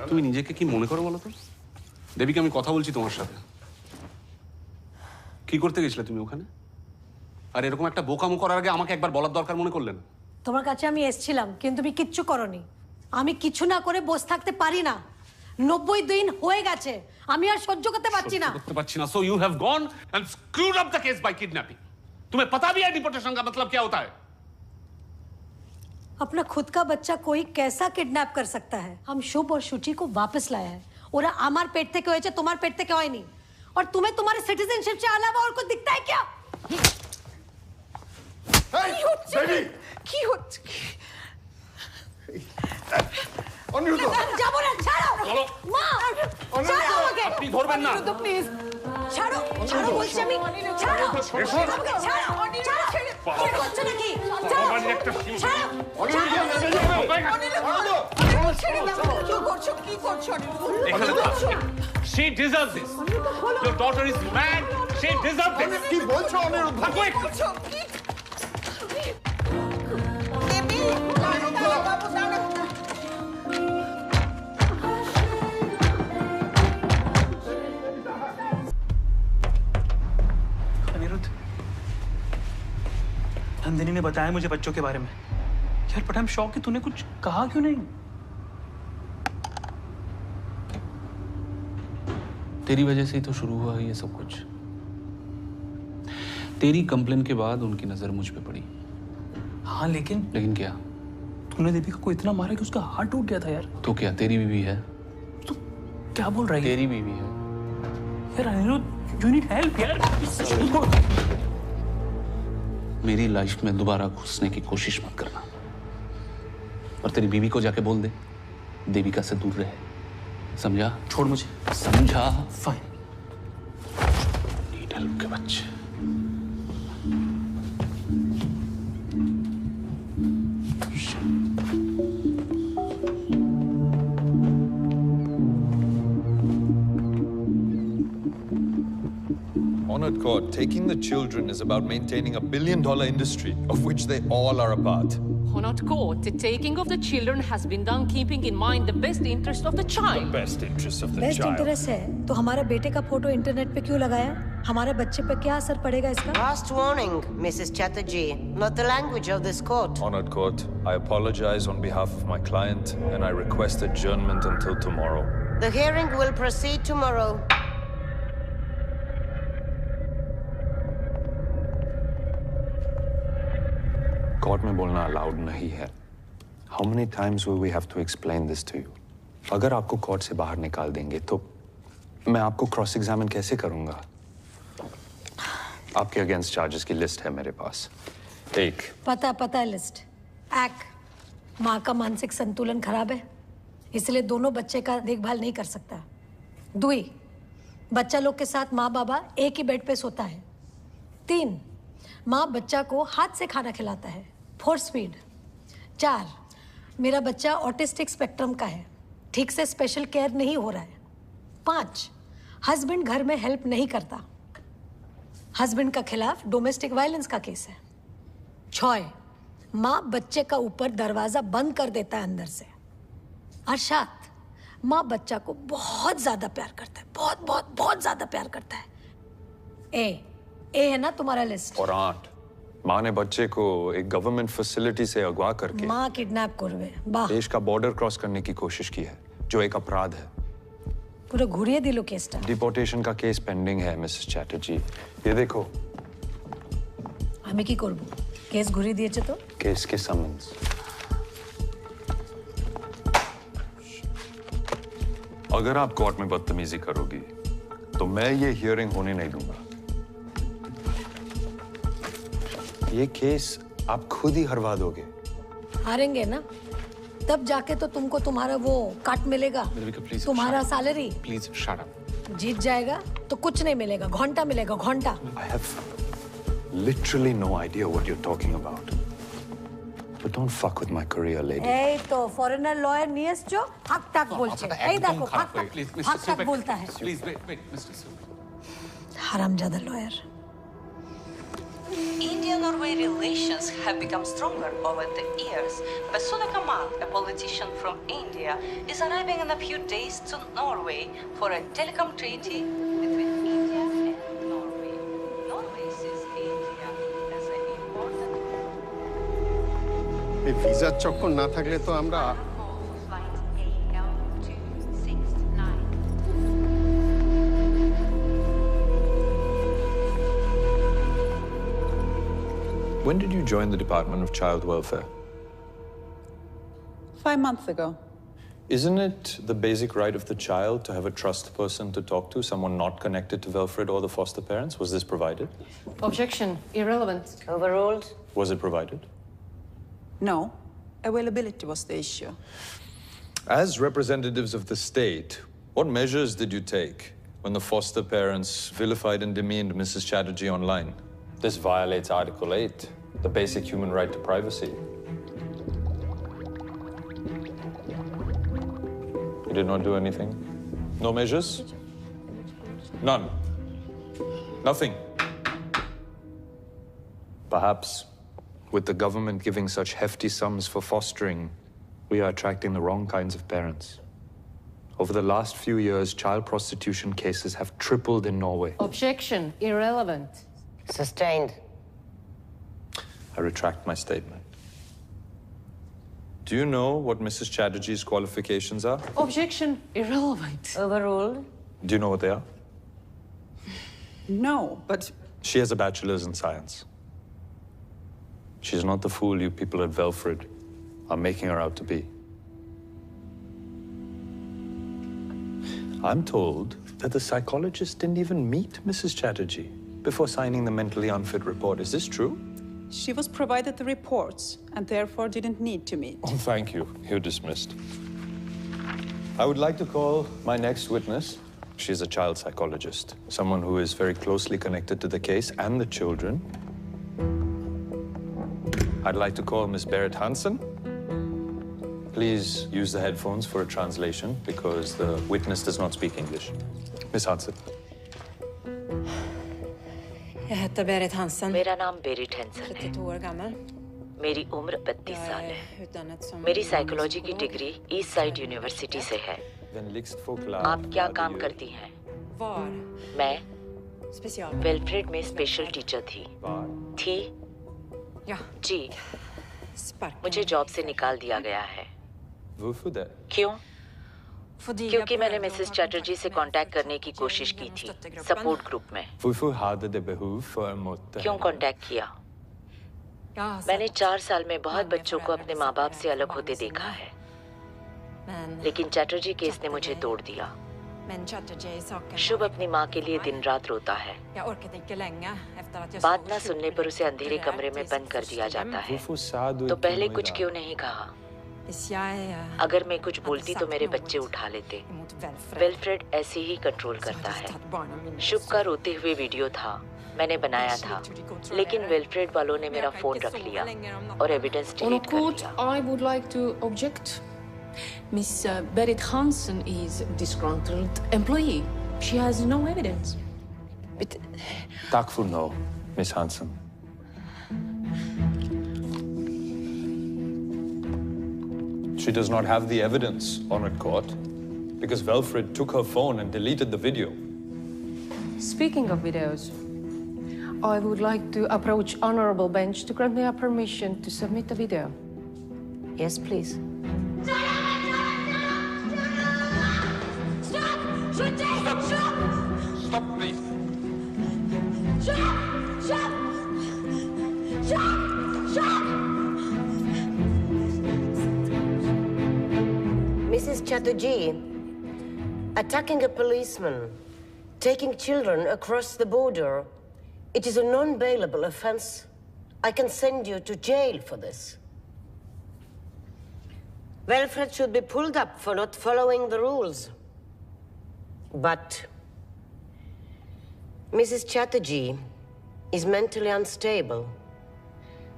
তুমি নিজেকে কি মনে করো বলো তো? দেবীকে আমি কথা বলছি তোমার সাথে। কি করতে গেছিলে তুমি ওখানে? আর এরকম একটা বোকামো করার আগে আমাকে একবার বলার দরকার মনে করলেন? তোমার কাছে আমি এসেছিলাম কিন্তু তুমি কিচ্ছু করনি। আমি কিছু না করে বসে থাকতে পারি না। 90 দিন হয়ে গেছে, আমি আর সহ্য করতে পারছি না। করতে পারছি না। So you have gone and screwed up the case by kidnapping. तुम्हें पता भी है डिपोर्टेशन का मतलब क्या होता है? अपना खुद का बच्चा कोई कैसा किडनैप कर सकता है? हम शुभ और शुचि को वापस लाया है। ওরা আমার পেট থেকে হয়েছে, তোমার পেট থেকে হয়নি। और तुम्हें तुम्हारे सिटीजनशिप से अलावा और कुछ दिखता है क्या? বেবি কি হচ্ছে? অনিরুদ্ধ যাবো না, ছাড়ো। চলো। মা, ছাড়ো আমাকে। আপনি ধরবেন না। অনিরুদ্ধ প্লিজ। ছাড়ো, ছাড়ো বলছি আমি। ছাড়ো। আমাকে ছাড়ো। ছাড়ো। কি করছো নাকি? ছাড়ো। ছাড়ো। She deserves this. Your daughter is mad. She deserves this. কি বলছো অনিরুদ্ধ? अनिरुद्ध, नंदिनी ने बताया मुझे बच्चों के बारे में। यार बट आई एम शॉक कि तूने कुछ कहा क्यों नहीं? तेरी वजह से ही तो शुरू हुआ ये सब कुछ। तेरी कंप्लेन के बाद उनकी नजर मुझ पे पड़ी। हाँ लेकिन क्या? तूने दीपिका को इतना मारा कि उसका हार्ट टूट गया था यार। तो क्या तेरी बीवी है? तो क्या बोल रहा है? तेरी बीवी है यार अनिरुद्ध, यू नीड हेल्प यार। मेरी लाइफ में दोबारा घुसने की कोशिश मत करना। और तेरी बीवी को जाके बोल दे देविका से दूर रहे। समझा? छोड़ मुझे। समझा? फाइन। नीड हेल्प के बच्चे। Honored court, taking the children is about maintaining a billion-dollar industry of which they all are a part. Honored court, the taking of the children has been done keeping in mind the best interest of the child. The best interest of the best child. Interest है तो हमारे बेटे का photo internet पे क्यों लगाया? हमारे बच्चे पे क्या असर पड़ेगा इसका? Last warning, Mrs. Chatterjee. Not the language of this court. Honored court, I apologize on behalf of my client and I request adjournment until tomorrow. The hearing will proceed tomorrow. Court में बोलना allowed नहीं है। How many times will we have to explain this to you? अगर आपको court से बाहर निकाल देंगे तो मैं आपको क्रॉस एग्जामिन कैसे करूंगा? आपके अगेंस्ट चार्जेस की लिस्ट है मेरे पास। एक, पता है लिस्ट। एक, माँ का मानसिक संतुलन खराब है इसलिए दोनों बच्चे का देखभाल नहीं कर सकता। दुई, बच्चा लोग के साथ माँ बाबा एक ही बेड पे सोता है। तीन, माँ बच्चा को हाथ से खाना खिलाता है, फोर्स फीड। चार, मेरा बच्चा ऑटिस्टिक स्पेक्ट्रम का है, ठीक से स्पेशल केयर नहीं हो रहा है। पाँच, हस्बैंड घर में हेल्प नहीं करता, हस्बैंड का खिलाफ डोमेस्टिक वायलेंस का केस है। छः, माँ बच्चे का ऊपर दरवाजा बंद कर देता है अंदर से। और सात, माँ बच्चा को बहुत ज्यादा प्यार करता है, बहुत ज्यादा प्यार करता है। ए है ना तुम्हारा लिस्ट? और 8, माँ ने बच्चे को एक गवर्नमेंट फैसिलिटी से अगवा करके माँ किडनैप करवे वाह देश का बॉर्डर क्रॉस करने की कोशिश की है, जो एक अपराध है। पूरा घुरिए दिलो केसटा। डिपोर्टेशन का केस पेंडिंग है मिसेस चैटर्जी। ये देखो। हमें की करबो? केस घुरी दिए तो? केस के समन्स। अगर आप कोर्ट में बदतमीजी करोगी तो मैं ये हियरिंग होने नहीं दूंगा। ये केस आप खुद ही हरवा दोगे। हारेंगे ना तब जाके तो तुमको तुम्हारा वो काट मिलेगा, तुम्हारा सैलरी। Please shut up. जीत जाएगा तो कुछ नहीं मिलेगा, घंटा मिलेगा, घंटा। I have literally no idea what you're talking about. But don't fuck with my career, lady. ए तो फॉरेनर लॉयर नियस जो हक तक बोलते हैं। ए देखो हक तक बोलता है। प्लीज वेट मिस्टर हरामजादा lawyer. India-Norway relations have become stronger over the years. Basuna Kamal, a politician from India, is arriving in a few days to Norway for a telecom treaty between India and Norway. Norway sees India as an important. এই ভিসার চক্কর না থাকলে তো আমরা When did you join the Department of Child Welfare? 5 months ago. Isn't it the basic right of the child to have a trust person to talk to, someone not connected to Wilfred or the foster parents? Was this provided? Objection. Irrelevant. Overruled. Was it provided? No. Availability was the issue. As representatives of the state, what measures did you take when the foster parents vilified and demeaned Mrs. Chatterjee online? This violates Article 8, the basic human right to privacy. You did not do anything? No measures? None? Nothing? Perhaps, with the government giving such hefty sums for fostering, we are attracting the wrong kinds of parents. Over the last few years, child prostitution cases have tripled in Norway. Objection. Irrelevant. Sustained. I retract my statement. Do you know what Mrs. Chatterjee's qualifications are? Objection. Irrelevant. Overruled. Do you know what they are? No, but... She has a bachelor's in science. She's not the fool you people at Velfred are making her out to be. I'm told that the psychologist didn't even meet Mrs. Chatterjee before signing the mentally unfit report. Is this true? She was provided the reports and therefore didn't need to meet. Oh, thank you. You're dismissed. I would like to call my next witness. She's a child psychologist, someone who is very closely connected to the case and the children. I'd like to call Miss Berit Hansen. Please use the headphones for a translation because the witness does not speak English. Miss Hansen. Jag heter Berit Hansen. मेरा नाम Beirut Hansen है। 32 år gammal. मेरी उम्र 32 साल है। मेरी psychology की degree east side university से है। आप क्या काम करती हैं? मैं वेलफ्रेड में स्पेशल टीचर थी। जी, मुझे जॉब से निकाल दिया गया है। क्यों? क्योंकि मैंने मिसेस चैटर्जी से कांटेक्ट करने की कोशिश की थी सपोर्ट ग्रुप में। क्यों कांटेक्ट किया? मैंने 4 साल में बहुत बच्चों को अपने माँ बाप से अलग होते देखा है, लेकिन चैटर्जी केस ने मुझे तोड़ दिया। शुभ अपनी माँ के लिए दिन रात रोता है। बात ना सुनने पर उसे अंधेरे कमरे में बंद कर दिया जाता है। तो पहले कुछ क्यों नहीं कहा? अगर मैं कुछ बोलती तो मेरे बच्चे उठा लेते। वेलफ्रेड ऐसे ही कंट्रोल करता है। शुभ का रोते हुए वीडियो था, मैंने बनाया था, लेकिन वेलफ्रेड वालों ने मेरा फोन रख लिया और एविडेंस डिलीट कर दिया। I would like to object. Miss Berit Hansen is a disgruntled employee. She has no evidence. Tack för no, Miss Hansen. She does not have the evidence, Honored Court, because Velfred took her phone and deleted the video. Speaking of videos, I would like to approach Honorable Bench to grant me a permission to submit a video. Yes, please. Stop, please. Mrs. Chatterjee, attacking a policeman, taking children across the border, it is a non-bailable offense. I can send you to jail for this. Wilfred should be pulled up for not following the rules. But Mrs. Chatterjee is mentally unstable.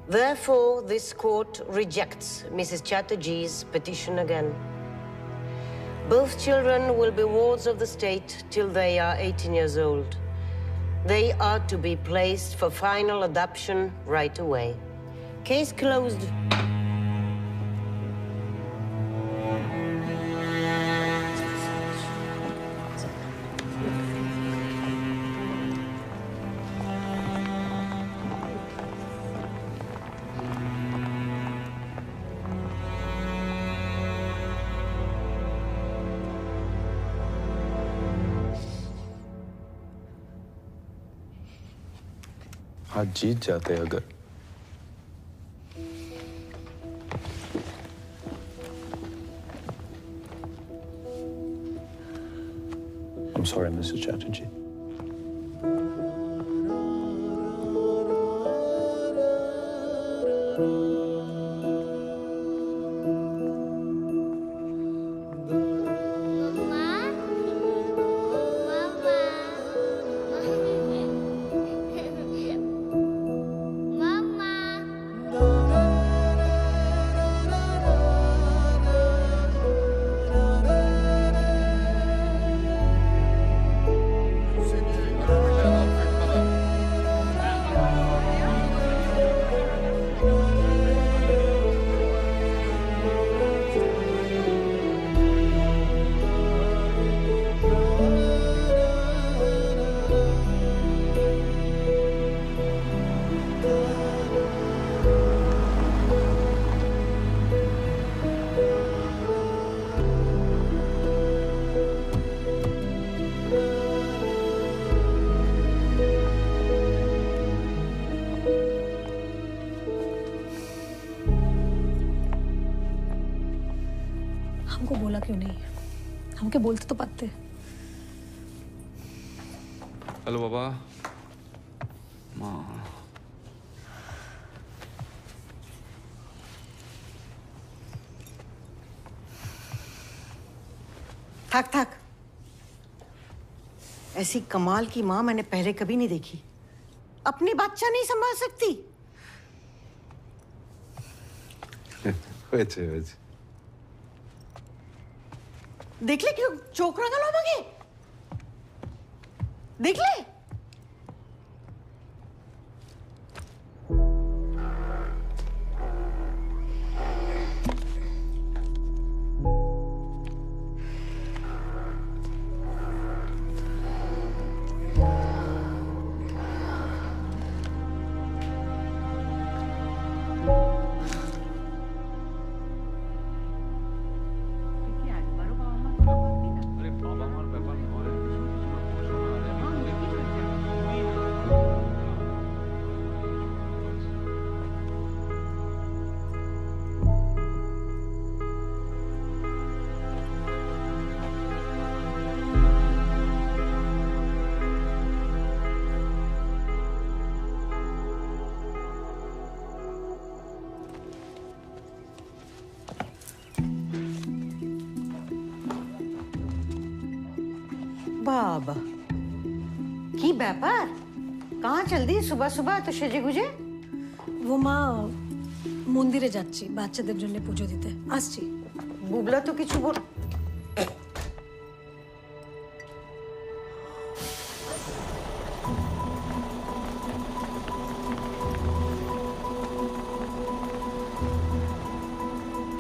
Therefore, this court rejects Mrs. Chatterjee's petition again. Both children will be wards of the state till they are 18 years old. They are to be placed for final adoption right away. Case closed. आज जीत जाते अगर। I'm sorry, Mrs. Chatterjee. हमको बोला क्यों नहीं? हमके बोलते तो पाते। हेलो बाबा। माँ। थक ऐसी कमाल की माँ मैंने पहले कभी नहीं देखी। अपनी बच्चा नहीं संभाल सकती। देख ले क्यों चोकरा गला मगे। देख ले। বাবা কি ব্যাপার কাহা চল দি সুবহ সুবহ তো সেজে গুজে वो माँ মন্দিরে যাচ্ছি বাচ্চাদের জন্য পুজো দিতে আসছি বুবলা তো কিছু বল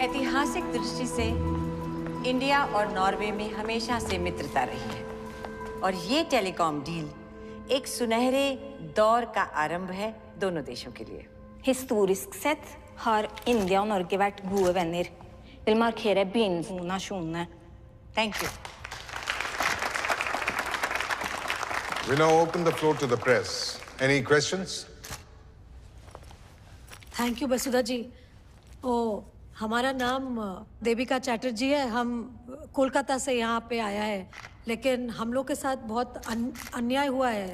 ऐतिहासिक दृष्टि से इंडिया और नॉर्वे में हमेशा से मित्रता रही है और ये टेलीकॉम डील एक सुनहरे दौर का आरंभ है दोनों देशों के लिए. Historisk sett har India och Norge varit gode vänner. Vill markera begynnelsen av nasjonene. Thank you. We now open the floor to the press. Any questions? Thank you Vasudha ji. ओ हमारा नाम देविका चैटर्जी है. हम कोलकाता से यहाँ पे आया है लेकिन हम लोग के साथ बहुत अन्याय हुआ है.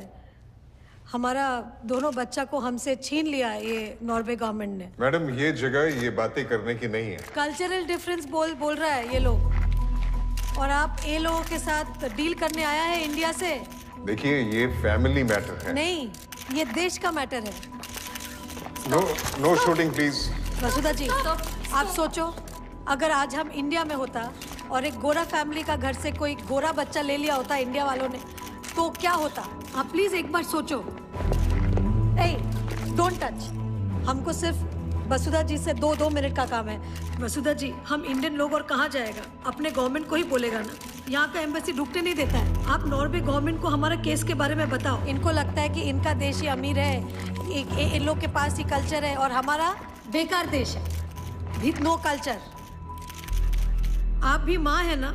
हमारा दोनों बच्चा को हमसे छीन लिया ये नॉर्वे गवर्नमेंट ने. मैडम ये जगह ये बातें करने की नहीं है. कल्चरल डिफरेंस बोल रहा है ये लोग और आप ये लोगों के साथ डील करने आया है इंडिया से. देखिए ये फैमिली मैटर है. नहीं ये देश का मैटर है. No shooting please. Vasudha ji आप सोचो अगर आज हम इंडिया में होता और एक गोरा फैमिली का घर से कोई गोरा बच्चा ले लिया होता इंडिया वालों ने तो क्या होता. आप प्लीज एक बार सोचो. ए डोंट टच. हमको सिर्फ वसुधा जी से दो मिनट का काम है. वसुधा जी हम इंडियन लोग और कहाँ जाएगा. अपने गवर्नमेंट को ही बोलेगा ना. यहाँ का एम्बेसी ढुकने नहीं देता है. आप नॉर्वे गवर्नमेंट को हमारा केस के बारे में बताओ. इनको लगता है कि इनका देश ही अमीर है. इन लोग के पास ही कल्चर है और हमारा बेकार देश है विथ नो कल्चर. आप भी माँ है ना.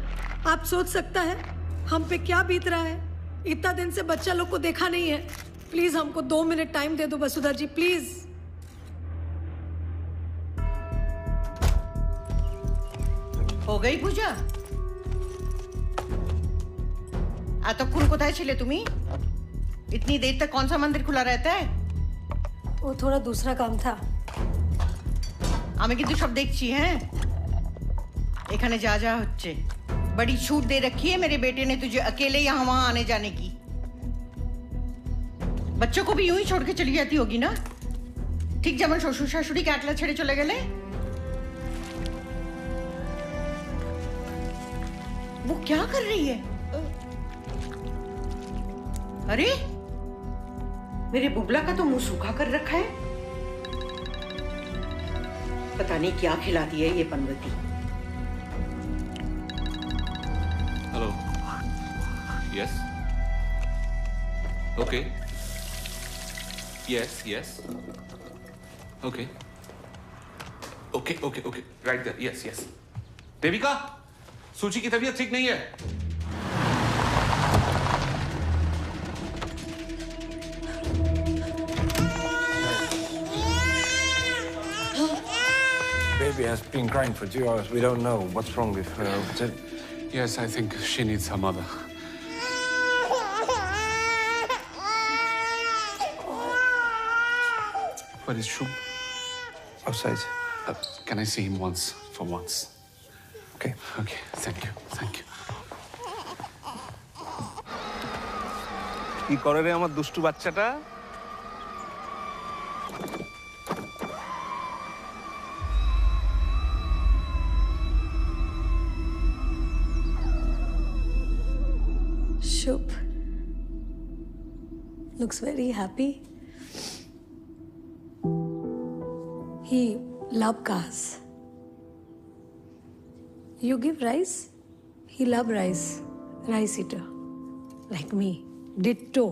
आप सोच सकता है हम पे क्या बीत रहा है. इतना दिन से बच्चा लोग को देखा नहीं है. प्लीज हमको 2 मिनट टाइम दे दो वसुधा जी प्लीज. हो गई पूजा. এতক্ষণ কোথায় ছিলে তুমি? इतनी देर तक कौन सा मंदिर खुला रहता है? वो थोड़ा दूसरा काम था. আমি কিন্তু সব দেখছি. हैं এখানে যা যা হচ্ছে बड़ी छूट दे रखी है मेरे बेटे ने तुझे अकेले यहाँ वहां आने जाने की. बच्चों को भी यूं ही छोड़ के चली जाती होगी ना. ठीक যেমন শ্বশুর শাশুড়ি একলা ছেড়ে চলে গেলে. वो क्या कर रही है? अरे मेरे बुबला का तो मुंह सूखा कर रखा है. पता नहीं क्या खिलाती है ये पनवती. Hello. Yes. Okay. Yes. Okay. Okay. Right there. Yes. Devika Suchi की तबीयत ठीक नहीं है. baby has been crying for 2 hours. We don't know what's wrong with her. Yes, I think she needs her mother. Where is Shub? Outside. Can I see him once, for once? Okay. Okay, thank you, thank you. কি করে রে আমার দুষ্টু বাচ্চাটা? Shub looks very happy. He loves cars. You give rice, he loves rice. Rice eater. Like me. Ditto.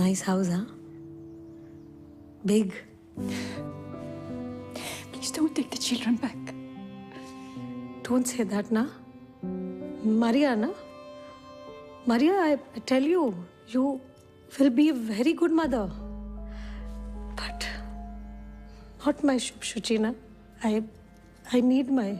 Nice house, huh? Big. Please don't take the children back. Don't say that, na. Maria, na. Maria, I tell you, you will be a very good mother. But not my Shuchi, na. I need my.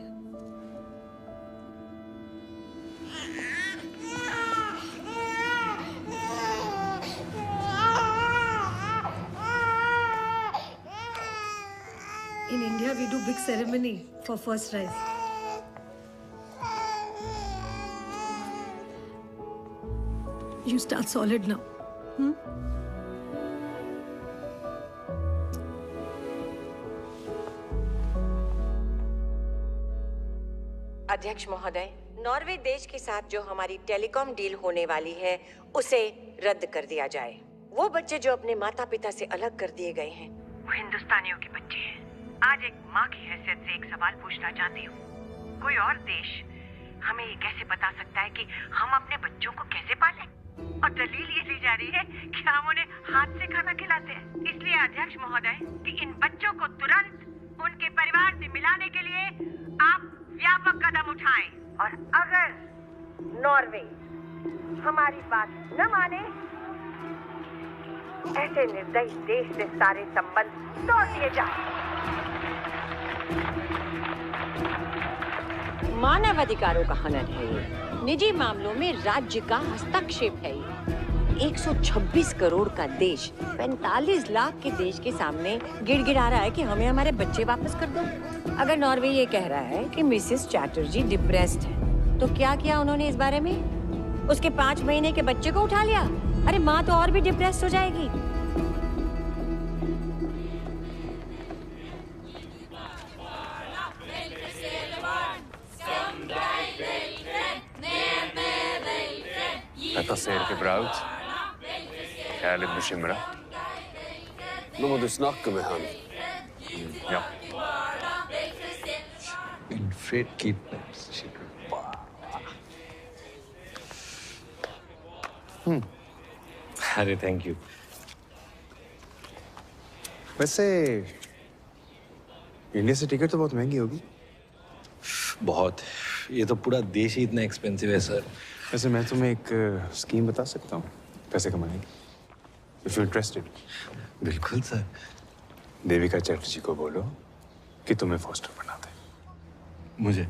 In India, we do big ceremony for first rice. You start solid now. अध्यक्ष महोदय, Norway देश के साथ जो हमारी telecom deal होने वाली है उसे रद्द कर दिया जाए। वो बच्चे जो अपने माता पिता से अलग कर दिए गए हैं, वो हिंदुस्तानियों के बच्चे हैं। आज एक माँ की हैसियत से एक सवाल पूछना चाहती हूँ। कोई और देश हमें ये कैसे बता सकता है कि हम अपने बच्चों को कैसे पालें? और दलील ये दी जा रही है कि हम उन्हें हाथ से खाना खिलाते हैं। इसलिए अध्यक्ष महोदय कि इन बच्चों को तुरंत उनके परिवार से मिलाने के लिए आप व्यापक कदम उठाएं। और अगर नॉर्वे हमारी बात न माने, ऐसे निर्दयी देश से सारे संबंध तोड़ दिए जाएं। मानव अधिकारों का हनन है ये। निजी मामलों में राज्य का हस्तक्षेप है ये। 126 करोड़ का देश 45 लाख के देश के सामने गिड़गिड़ा रहा है कि हमें हमारे बच्चे वापस कर दो। अगर नॉर्वे ये कह रहा है कि मिसेस चैटर्जी डिप्रेस्ड है, तो क्या किया उन्होंने इस बारे में? उसके 5 महीने के बच्चे को उठा लिया। अरे माँ तो और भी डिप्रेस्ड हो जाएगी। Detta ser ikke bra ut. Jeg er litt bekymret. Nå må du snakke med han. Ja. Wilfred kidnaps children. अरे थैंक यू। वैसे इंडिया से टिकट तो बहुत महंगी होगी। बहुत। ये तो पूरा देश ही इतना एक्सपेंसिव है सर। वैसे मैं तुम्हें एक स्कीम बता सकता हूँ पैसे कमाने की। If you interested. बिल्कुल सर। देविका चैटर्जी को बोलो कि तुम्हें फॉस्टर बना दे। मुझे?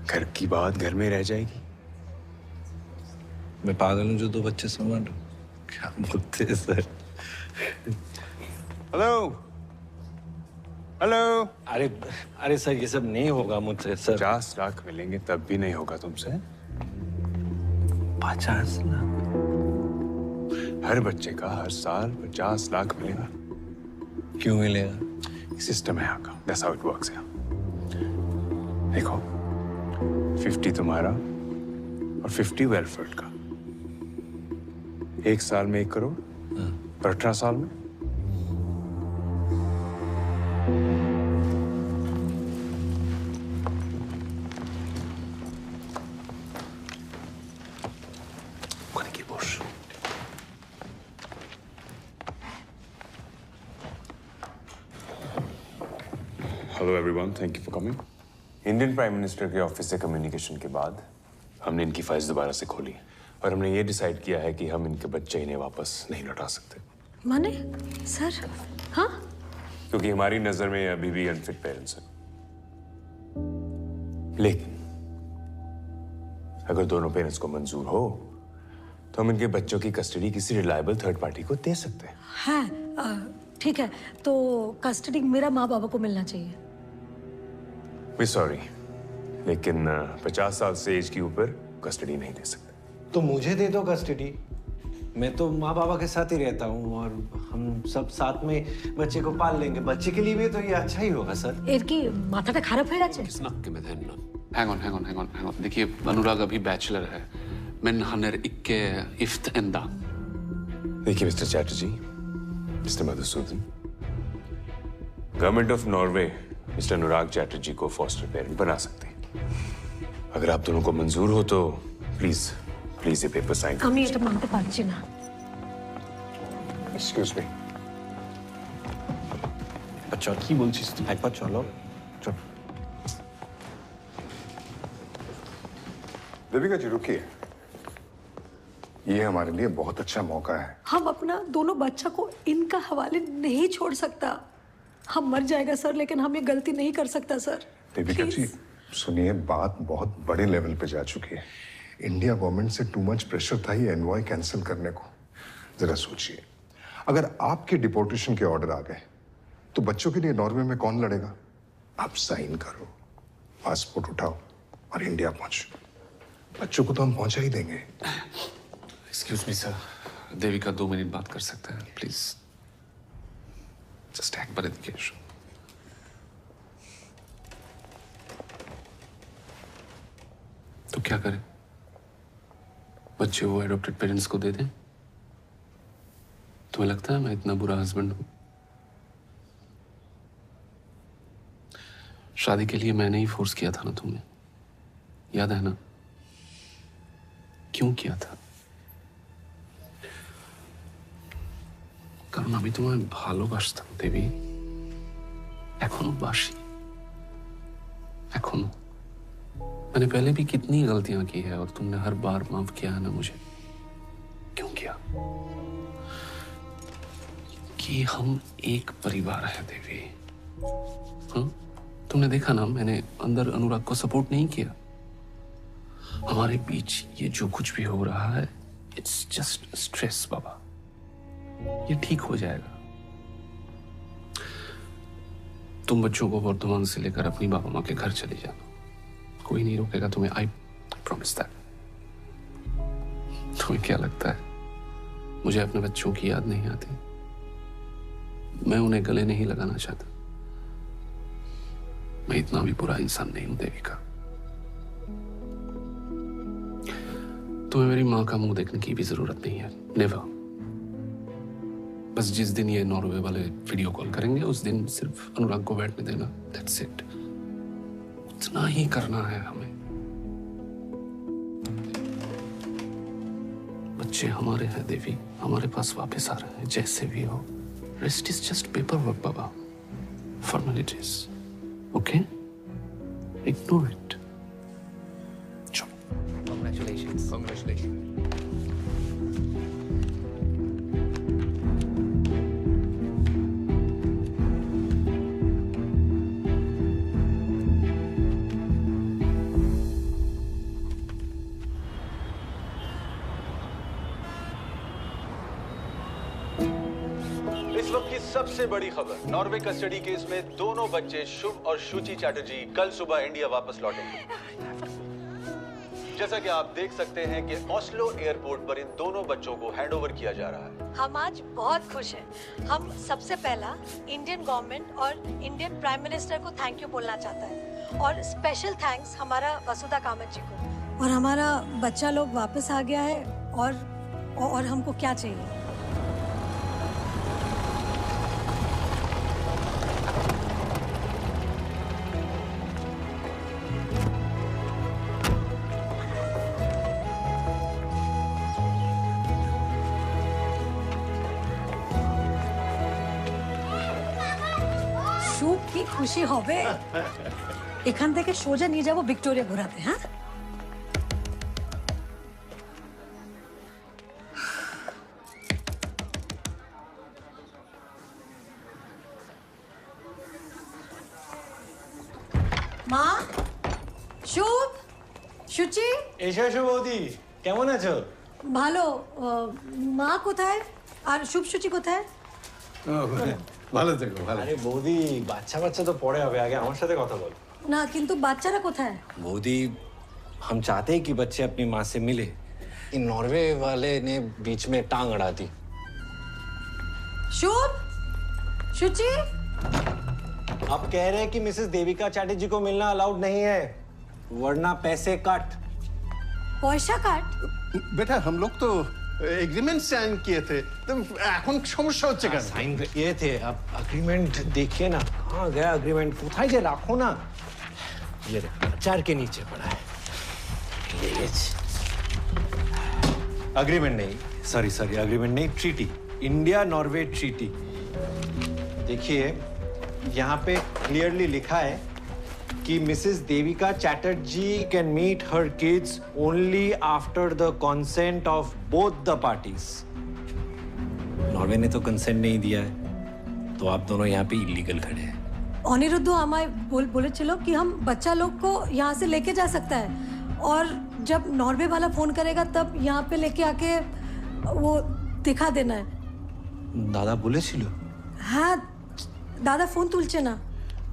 घर की बात घर में रह जाएगी। मैं पागल हूँ जो 2 बच्चे संभालूं? क्या बोलते हैं सर? Hello hello. अरे सर ये सब नहीं होगा मुझसे सर। 50 लाख मिलेंगे तब भी नहीं होगा तुमसे। 50 लाख? हर बच्चे का हर साल 50 लाख मिलेगा। क्यों मिलेगा? सिस्टम है यहाँ का। That's how it works यहाँ। देखो 50 तुम्हारा और 50 वेलफेयर का। 1 साल में 1 करोड़ और 18 साल में Hello everyone, thank you for coming. Indian prime minister के ऑफिस से कम्युनिकेशन के बाद हमने इनकी फाइल्स दोबारा से खोली और हमने ये डिसाइड किया है कि हम इनके बच्चे इन्हें वापस नहीं लौटा सकते। माने सर? हाँ, क्योंकि हमारी नजर में अभी भी अनफिट पेरेंट्स हैं। लेकिन अगर दोनों पेरेंट्स को मंजूर हो तो हम इनके बच्चों की कस्टडी किसी रिलायबल थर्ड पार्टी को दे सकते हैं। हाँ, ठीक है, तो कस्टडी मेरा माँ बाबा को मिलना चाहिए। वी सॉरी, लेकिन 50 साल से एज के ऊपर कस्टडी नहीं दे सकते। तो मुझे दे दो कस्टडी, मैं तो माँ बाबा के साथ ही रहता हूँ और हम सब साथ में बच्चे को पाल लेंगे। बच्चे के लिए भी तो ये अच्छा ही होगा सर। इनकी माथा खाराप है गाचे। Hang on. देखिए, अनुराग अभी बैचलर है। Men han är icke gift ända. देखिए mister Chatterjee, mister Madhusudan, government of Norway mister Anurag Chatterjee को फॉस्टर पेरेंट बना सकते हैं। अगर आप दोनों को मंजूर हो तो प्लीज ये पेपर साइन कर আমি এটা মানতে পারছি না। Excuse me. अच्छा কি বলছিস তুই? একবার চলো। চল। देविका जी रुकिए, ये हमारे लिए बहुत अच्छा मौका है। हम अपना दोनों बच्चा को इनका हवाले नहीं छोड़ सकता। हम मर जाएगा सर, लेकिन हम ये गलती नहीं कर सकता सर। देविका जी सुनिए, बात बहुत बड़े लेवल पे जा चुकी है। इंडिया गवर्नमेंट से टू मच प्रेशर था ये एनवॉय कैंसिल करने को। जरा सोचिए, अगर आपके डिपोर्टेशन के ऑर्डर आ गए तो बच्चों के लिए नॉर्वे में कौन लड़ेगा? आप साइन करो, पासपोर्ट उठाओ और इंडिया पहुंचो। बच्चों को तो हम पहुंचा ही देंगे। Excuse me sir, Devika 2 minute बात कर सकते हैं प्लीज? जस्ट एक बार एजुकेशन। तो क्या करें? बच्चे वो एडॉप्टेड पेरेंट्स को दे दें? तुम्हें लगता है मैं इतना बुरा हस्बैंड हूं? शादी के लिए मैंने ही फोर्स किया था ना तुम्हें, याद है ना? क्यों किया था? কারণ আমি তোমায় ভালোবাসতাম দেবী, এখনো বাসি, एखोनो। मैंने पहले भी कितनी गलतियां की है और तुमने हर बार माफ किया है ना मुझे। क्यों किया? कि हम एक परिवार है देवी। हाँ, तुमने देखा ना, मैंने अंदर अनुराग को सपोर्ट नहीं किया। हमारे बीच ये जो कुछ भी हो रहा है, इट्स जस्ट स्ट्रेस बाबा। ये ठीक हो जाएगा। तुम बच्चों को वर्धमान से लेकर अपनी बाबा माँ के घर चले जाना, कोई नहीं रोकेगा तुम्हें। I promise that. तुम्हें क्या लगता है मुझे अपने बच्चों की याद नहीं आती? मैं उन्हें गले नहीं लगाना चाहता। मैं इतना भी बुरा इंसान नहीं हूं देविका। तुम्हें मेरी माँ का मुंह देखने की भी जरूरत नहीं है, नेवर। बस जिस दिन ये नॉर्वे वाले वीडियो कॉल करेंगे उस दिन सिर्फ अनुराग को बैठने देना, दैट्स इट। इतना ही करना है हमें। बच्चे हमारे हैं देवी, हमारे पास वापस आ रहे हैं जैसे भी हो। Rest is just paper work Baba, formalities, okay? Ignore it. Congratulations. Congratulations. इस वक्त की सबसे बड़ी खबर, नॉर्वे कस्टडी केस में दोनों बच्चे शुभ और शुचि चैटर्जी कल सुबह इंडिया वापस लौटेंगे। जैसा कि आप देख सकते हैं कि ऑस्लो एयरपोर्ट पर इन दोनों बच्चों को हैंडओवर किया जा रहा है। हम आज बहुत खुश हैं। हम सबसे पहला इंडियन गवर्नमेंट और इंडियन प्राइम मिनिस्टर को थैंक यू बोलना चाहता है, और स्पेशल थैंक्स हमारा वसुधा कामत जी को। और हमारा बच्चा लोग वापस आ गया है, और हमको क्या चाहिए? की खुशी होवे। এখান থেকে সোজা নিয়ে যাব ভিক্টোরিয়া ঘোরাতে। হ্যাঁ, মা, শুভ, সুচি। এসো এসো বৌদি, কেমন আছো? ভালো। মা কোথায় আর শুভ সুচি কোথায়? ভালো থেকো, ভালো। আরে বৌদি, বাচ্চা বাচ্চা তো পরে হবে, আগে আমার সাথে কথা বল। না, কিন্তু বাচ্চারা কোথায়? बूदी, हम चाहते हैं कि बच्चे अपनी माँ से मिले। इन नॉर्वे वाले ने बीच में टांग अड़ा दी। शुभ, शुचि। आप कह रहे हैं कि मिसेस देविका चैटर्जी को मिलना अलाउड नहीं है, वरना पैसे कट। पैसा कट? बेटा, हम लोग तो एग्रीमेंट साइन किए थे, तो এখন সমস্যা হচ্ছে কেন? साइन किए थे, अब एग्रीमेंट देखिए ना, कहाँ गया एग्रीमेंट? उठाई जे रखो ना, ये चार के नीचे पड़ा है। एग्रीमेंट नहीं, सॉरी एग्रीमेंट नहीं, ट्रीटी, इंडिया नॉर्वे ट्रीटी। देखिए, यहाँ पे क्लियरली लिखा है कि Mrs Devika Chatterjee can meet her kids only after the consent of both the parties. Norway ने तो कंसेंट नहीं दिया है, तो आप दोनों यहाँ पे इलीगल खड़े हैं। अनिरुद्ध हमारे बोले कि हम बच्चा लोग को यहाँ से लेके जा सकता है, और जब नॉर्वे वाला फोन करेगा तब यहाँ पे लेके आके वो दिखा देना है। दादा बोले छिलो? हाँ, दादा फोन तुलचे ना।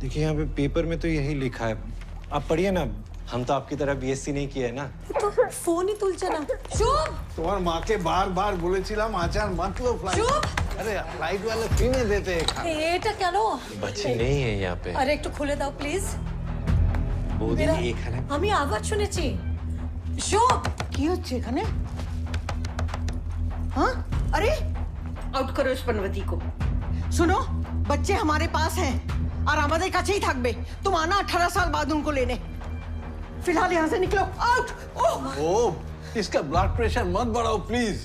देखिए, यहाँ पे पेपर में तो यही लिखा है, आप पढ़िए ना। हम तो आपकी तरह बीएससी नहीं किया है ना। तो फोन ही तुलचे ना। शुभ, তোমার মাকে বারবার বলেছিলাম আচার মত লো ফ্লাইট। शुभ, अरे फ्लाइट वाले কিনে देते हैं खाना। এটা কেন? बच्चे नहीं है यहाँ पे। আরে একটু খুলে দাও প্লিজ। বৌদি, এখানে আমি আওয়াজ শুনেছি। শুভ, কি হচ্ছে এখানে? हाँ? अरे आउट करो इस पनवती को। सुनो, बच्चे हमारे पास हैं और আমাদের কাছেই থাকবে। तुम आना 18 साल बाद उनको लेने। फिलहाल यहाँ से निकलो, आउट। ओ, इसका ब्लड प्रेशर मत बढ़ाओ प्लीज।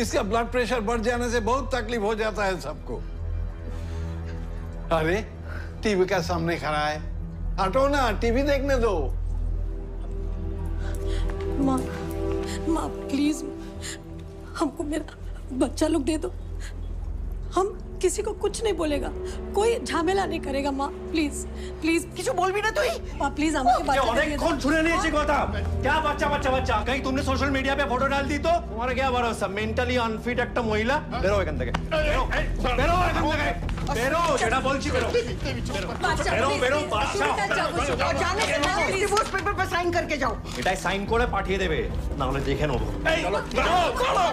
इसका ब्लड प्रेशर बढ़ जाने से बहुत तकलीफ हो जाता है सबको। अरे टीवी का सामने खड़ा है, हटो ना, टीवी देखने दो। माँ, माँ प्लीज हमको मेरा बच्चा लोग दे दो। हम किसी को कुछ नहीं बोलेगा, कोई झमेला नहीं करेगा। माँ प्लीज प्लीज, কিছু বলবি না তুই? माँ प्लीज আমাকে বাচ্চা दे दो। অনেক কোন শুনে নিয়েছি কথা। क्या बच्चा बच्चा बच्चा? कहीं तुमने सोशल मीडिया पे फोटो डाल दी तो तुम्हारा क्या भरोसा? मेंटली अनफिट একটা মহিলা। বেরো এখান থেকে, বেরো বেরো এখান থেকে, বেরো, যেটা বলছি বেরো বেরো বেরো। বাচ্চা जाने से ना डिवोर्स पेपर पर साइन करके जाओ। এটাই সাইন করে পাঠিয়ে দেবে, না হলে দেখে নেবো। চলো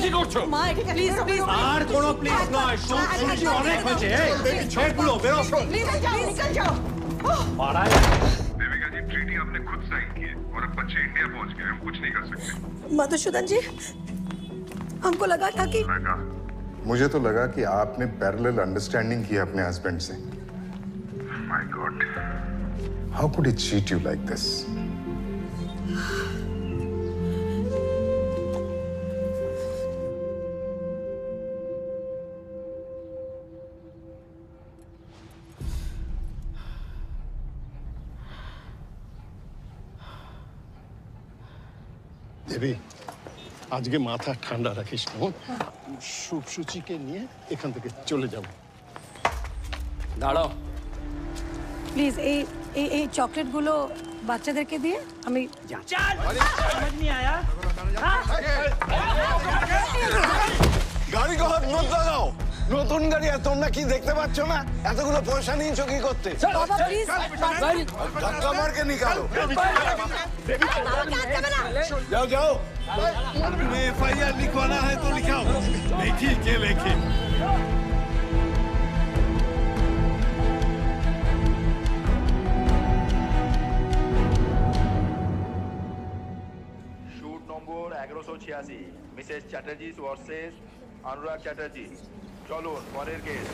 কি করছো? মা প্লিজ প্লিজ, আর কোনো প্লিজ নয়, শুনছি অনেক হয়েছে। এই ছেড়গুলো বেরো, निकल जाओ, निकल जाओ। পাড়ায়। देविका जी, ट्रीटी आपने खुद साइन की है और अब बच्चे इंडिया पहुंच गए, हम कुछ नहीं कर सकते। मधुसूदन जी, हमको लगा था कि मुझे तो लगा कि आपने पैरेलल अंडरस्टैंडिंग की अपने हस्बैंड से। My god, how could he cheat you like this? Devi, আজকে মাথা ঠান্ডা রাখিস কেমন? শুভ সূচিকে নিয়ে এখান থেকে চলে যাব। দাঁড়াও প্লিজ, এই এই এই চকলেট গুলো বাচ্চাদেরকে দিয়ে আমি গাড়ি কখন নোট লাগাও, নতুন গাড়ি। আর তোমরা কি দেখতে পাচ্ছ না এতগুলো পয়সা নিয়েছো কি করতে? বাবা প্লিজ, धक्का मार के निकालो। जाओ जाओ, तुम्हें एफआईआर लिखवाना है तो लिखाओ। लिखी के लिखी। शूट নম্বর 1186, মিসেস চ্যাটার্জি ভার্সেস অনুরাগ চ্যাটার্জি। চলুন পরের কেস।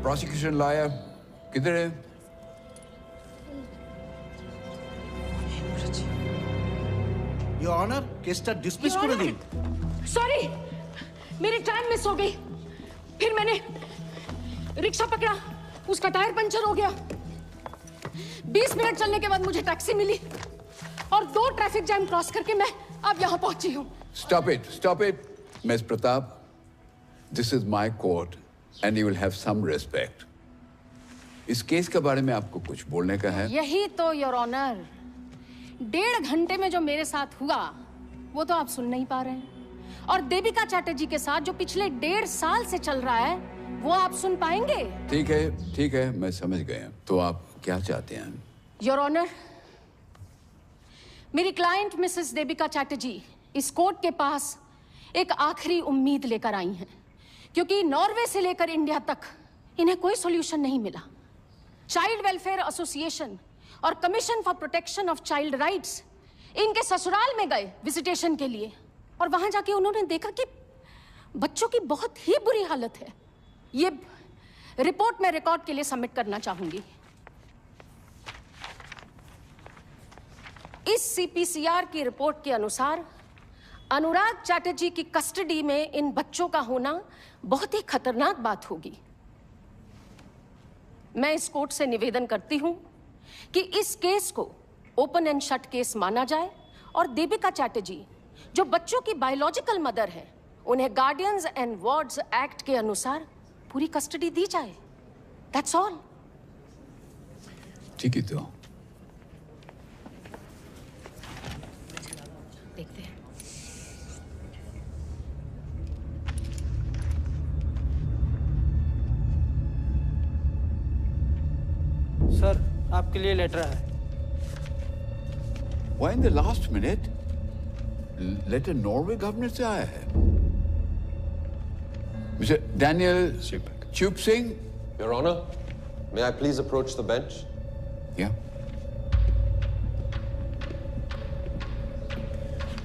प्रोसिक्यूशन लॉयर किधर है? योर ऑनर, केसটা डिसमिस করে দিন। सॉरी, मेरी ट्रेन मिस हो गई। फिर मैंने रिक्शा पकड़ा, उसका टायर पंचर हो गया। 20 मिनट चलने के बाद मुझे टैक्सी मिली और 2 ट्रैफिक जैम क्रॉस करके मैं अब यहाँ पहुंची हूँ। Stop it, Miss Pratap. This is my court and you will have some respect. इस केस के बारे में आपको कुछ बोलने का है? यही तो योर ऑनर, 1.5 घंटे में जो मेरे साथ हुआ वो तो आप सुन नहीं पा रहे हैं, और देविका चैटर्जी के साथ जो पिछले 1.5 साल से चल रहा है वो आप सुन पाएंगे? ठीक है, मैं समझ गया। तो आप क्या चाहते हैं? योर ऑनर, मेरी क्लाइंट मिसेस देविका चैटर्जी इस कोर्ट के पास एक आखिरी उम्मीद लेकर आई हैं, क्योंकि नॉर्वे से लेकर इंडिया तक इन्हें कोई सॉल्यूशन नहीं मिला। चाइल्ड वेलफेयर एसोसिएशन और commission for protection of child rights इनके ससुराल में गए विजिटेशन के लिए, और वहां जाके उन्होंने देखा कि बच्चों की बहुत ही बुरी हालत है। ये रिपोर्ट मैं रिकॉर्ड के लिए सबमिट करना चाहूंगी। इस सीपीसीआर की रिपोर्ट के अनुसार अनुराग चैटर्जी की कस्टडी में इन बच्चों का होना बहुत ही खतरनाक बात होगी। मैं इस कोर्ट से निवेदन करती हूं कि इस केस को ओपन एंड शट केस माना जाए और देविका चैटर्जी जो बच्चों की बायोलॉजिकल मदर है उन्हें गार्डियंस एंड वार्ड्स एक्ट के अनुसार पूरी कस्टडी दी जाए। That's all. ठीक है, तो देखते हैं। सर, आपके लिए लेटर है। Why in the last minute? Letter Norway governor से आया है। मिस्टर डैनियल च्यूप Singh. Your Honor, may I please approach the bench? Yeah.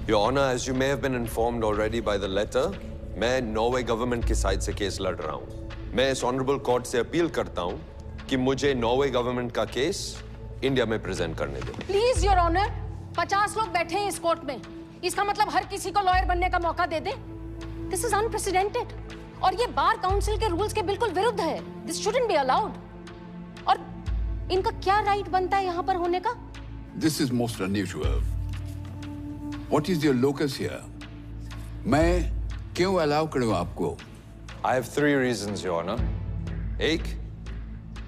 Your Honor, as you may have been informed already by the letter, मैं Norway government की side से case लड़ रहा हूँ। मैं इस ऑनरेबल कोर्ट से अपील करता हूँ कि मुझे नॉर्वे गवर्नमेंट का केस इंडिया में प्रेजेंट करने दो। प्लीज योर ऑनर, 50 लोग बैठे हैं इस कोर्ट में, इसका मतलब हर किसी को लॉयर बनने का मौका दे दे। दिस इज अनप्रेसिडेंटेड और ये बार काउंसिल के रूल्स के बिल्कुल विरुद्ध है। This shouldn't be allowed. और इनका क्या राइट बनता है यहाँ पर होने का? This is most unusual. What is your locus here? मैं क्यों अलाउ करूँ आपको? I have 3 reasons, Your Honor. 1,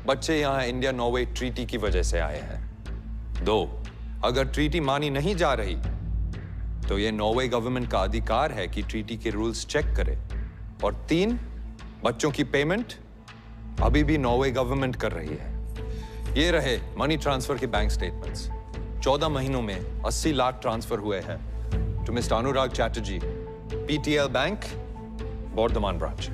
बच्चे यहाँ इंडिया नॉर्वे ट्रीटी की वजह से आए हैं। 2, अगर ट्रीटी मानी नहीं जा रही तो ये नॉर्वे गवर्नमेंट का अधिकार है कि ट्रीटी के रूल्स चेक करे। और 3, बच्चों की पेमेंट अभी भी नॉर्वे गवर्नमेंट कर रही है। ये रहे मनी ट्रांसफर के बैंक स्टेटमेंट्स। 14 महीनों में 80 लाख ट्रांसफर हुए हैं to mister Anurag Chatterjee, PTL bank, Bordhaman branch.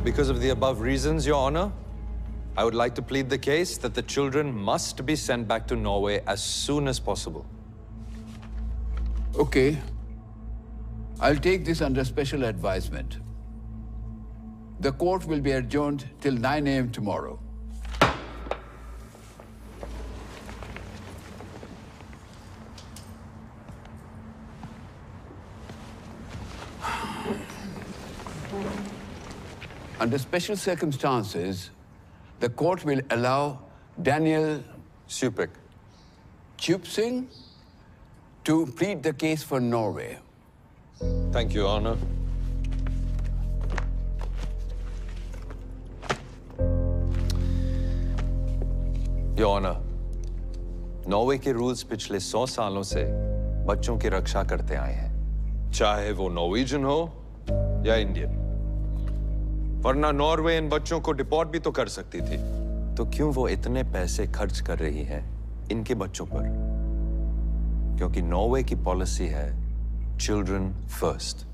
Because of the above reasons, Your Honor, I would like to plead the case that the children must be sent back to Norway as soon as possible. Okay. I'll take this under special advisement. The court will be adjourned till 9 a.m. tomorrow. Under special circumstances, the court will allow Daniel च्यूप Singh to plead the case for Norway. Thank you, Your Honor. Your Honor, Norway के rules पिछले 100 सालों से बच्चों की रक्षा करते आए हैं, चाहे वो नॉर्वेजियन हो या इंडियन। वरना नॉर्वे इन बच्चों को डिपोर्ट भी तो कर सकती थी। तो क्यों वो इतने पैसे खर्च कर रही है इनके बच्चों पर? क्योंकि नॉर्वे की पॉलिसी है चिल्ड्रन फर्स्ट।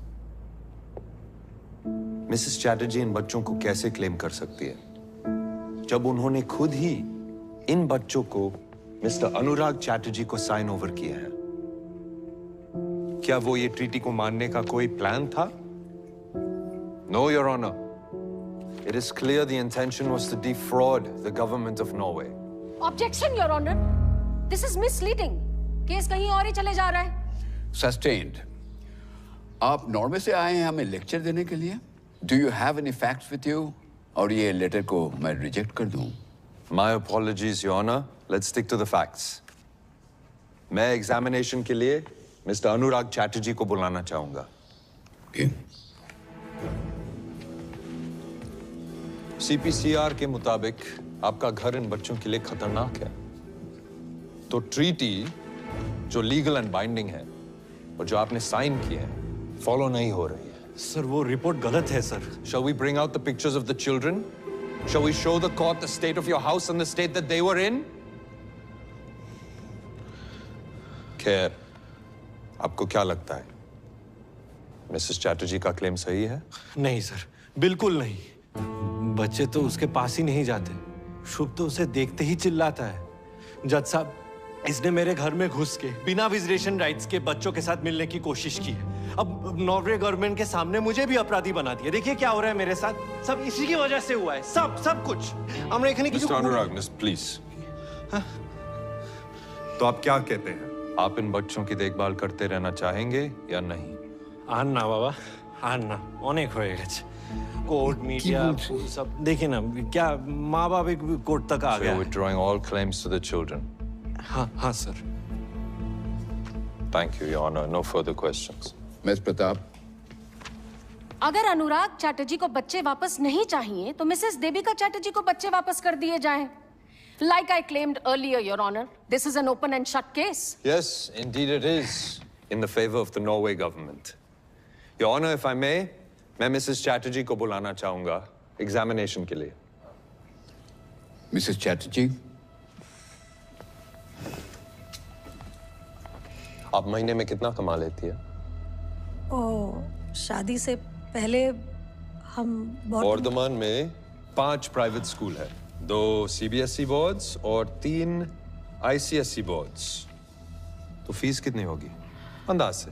मिसेस चैटर्जी इन बच्चों को कैसे क्लेम कर सकती है जब उन्होंने खुद ही इन बच्चों को मिस्टर अनुराग चैटर्जी को साइन ओवर किया है? क्या वो ये ट्रीटी को मानने का कोई प्लान था? No, Your Honor. It is clear the intention was to defraud the government of Norway. Objection, Your Honor. This is misleading. Case कहीं और ही चले जा रहा है. Sustained. आप नॉर्वे से आए हैं हमें लेक्चर देने के लिए? Do you have any facts with you? और ये लेटर को मैं रिजेक्ट कर दूं? My apologies, Your Honor. Let's stick to the facts. मैं एग्जामिनेशन के लिए मिस्टर अनुराग चैटर्जी को बुलाना चाहूंगा. CPCR के मुताबिक आपका घर इन बच्चों के लिए खतरनाक है. तो ट्रीटी जो लीगल एंड बाइंडिंग है और जो आपने साइन किए हैं फॉलो नहीं हो रही है. सर वो रिपोर्ट गलत है sir. Shall we bring out the pictures of the children? Shall we show the court the state of your house and the state that they were in? खैर, आपको क्या लगता है? मिसेस चैटर्जी का क्लेम सही है? नहीं सर, बिल्कुल नहीं. बच्चे तो उसके पास ही नहीं जाते. शुभ तो उसे देखते ही चिल्लाता है. जज साहब, इसने मेरे घर में घुस के बिना विजिटेशन राइट्स के बच्चों के साथ मिलने की कोशिश की है. अब नॉर्वे गवर्नमेंट के सामने मुझे भी अपराधी बना दिया. देखिए क्या हो रहा है मेरे साथ. सब इसी की वजह से हुआ है. सब कुछ. আমরা এখানে কিছু मिस्टर अनुराग, मिस प्लीज. तो आप क्या कहते हैं? आप इन बच्चों की देखभाल करते रहना चाहेंगे या नहीं? आन्ना बाबा, आन्ना অনেক হয়ে গেছে. कोर्ट मीडिया सब देखिए ना क्या माँ बाप कोर्ट तक आ गया. Withdrawing all claims to the children. हाँ sir. Thank you, Your Honor. No further questions. Miss Pratap. अगर अनुराग चैटर्जी को बच्चे वापस नहीं चाहिए तो मिसेस देविका चैटर्जी को बच्चे वापस कर दिए जाएं. Like I claimed earlier, Your Honor, this is an open and shut case. Yes, indeed it is, in the favor of the Norway government. Your Honor, if I may, मैं मिसेस चैटर्जी को बुलाना चाहूंगा एग्जामिनेशन के लिए. Mrs Chatterjee. आप महीने में कितना कमा लेती है? शादी से पहले हम वर्धमान में 5 प्राइवेट स्कूल है, 2 CBSE बोर्ड्स और 3 ICSE बोर्ड्स. तो फीस कितनी होगी अंदाज से?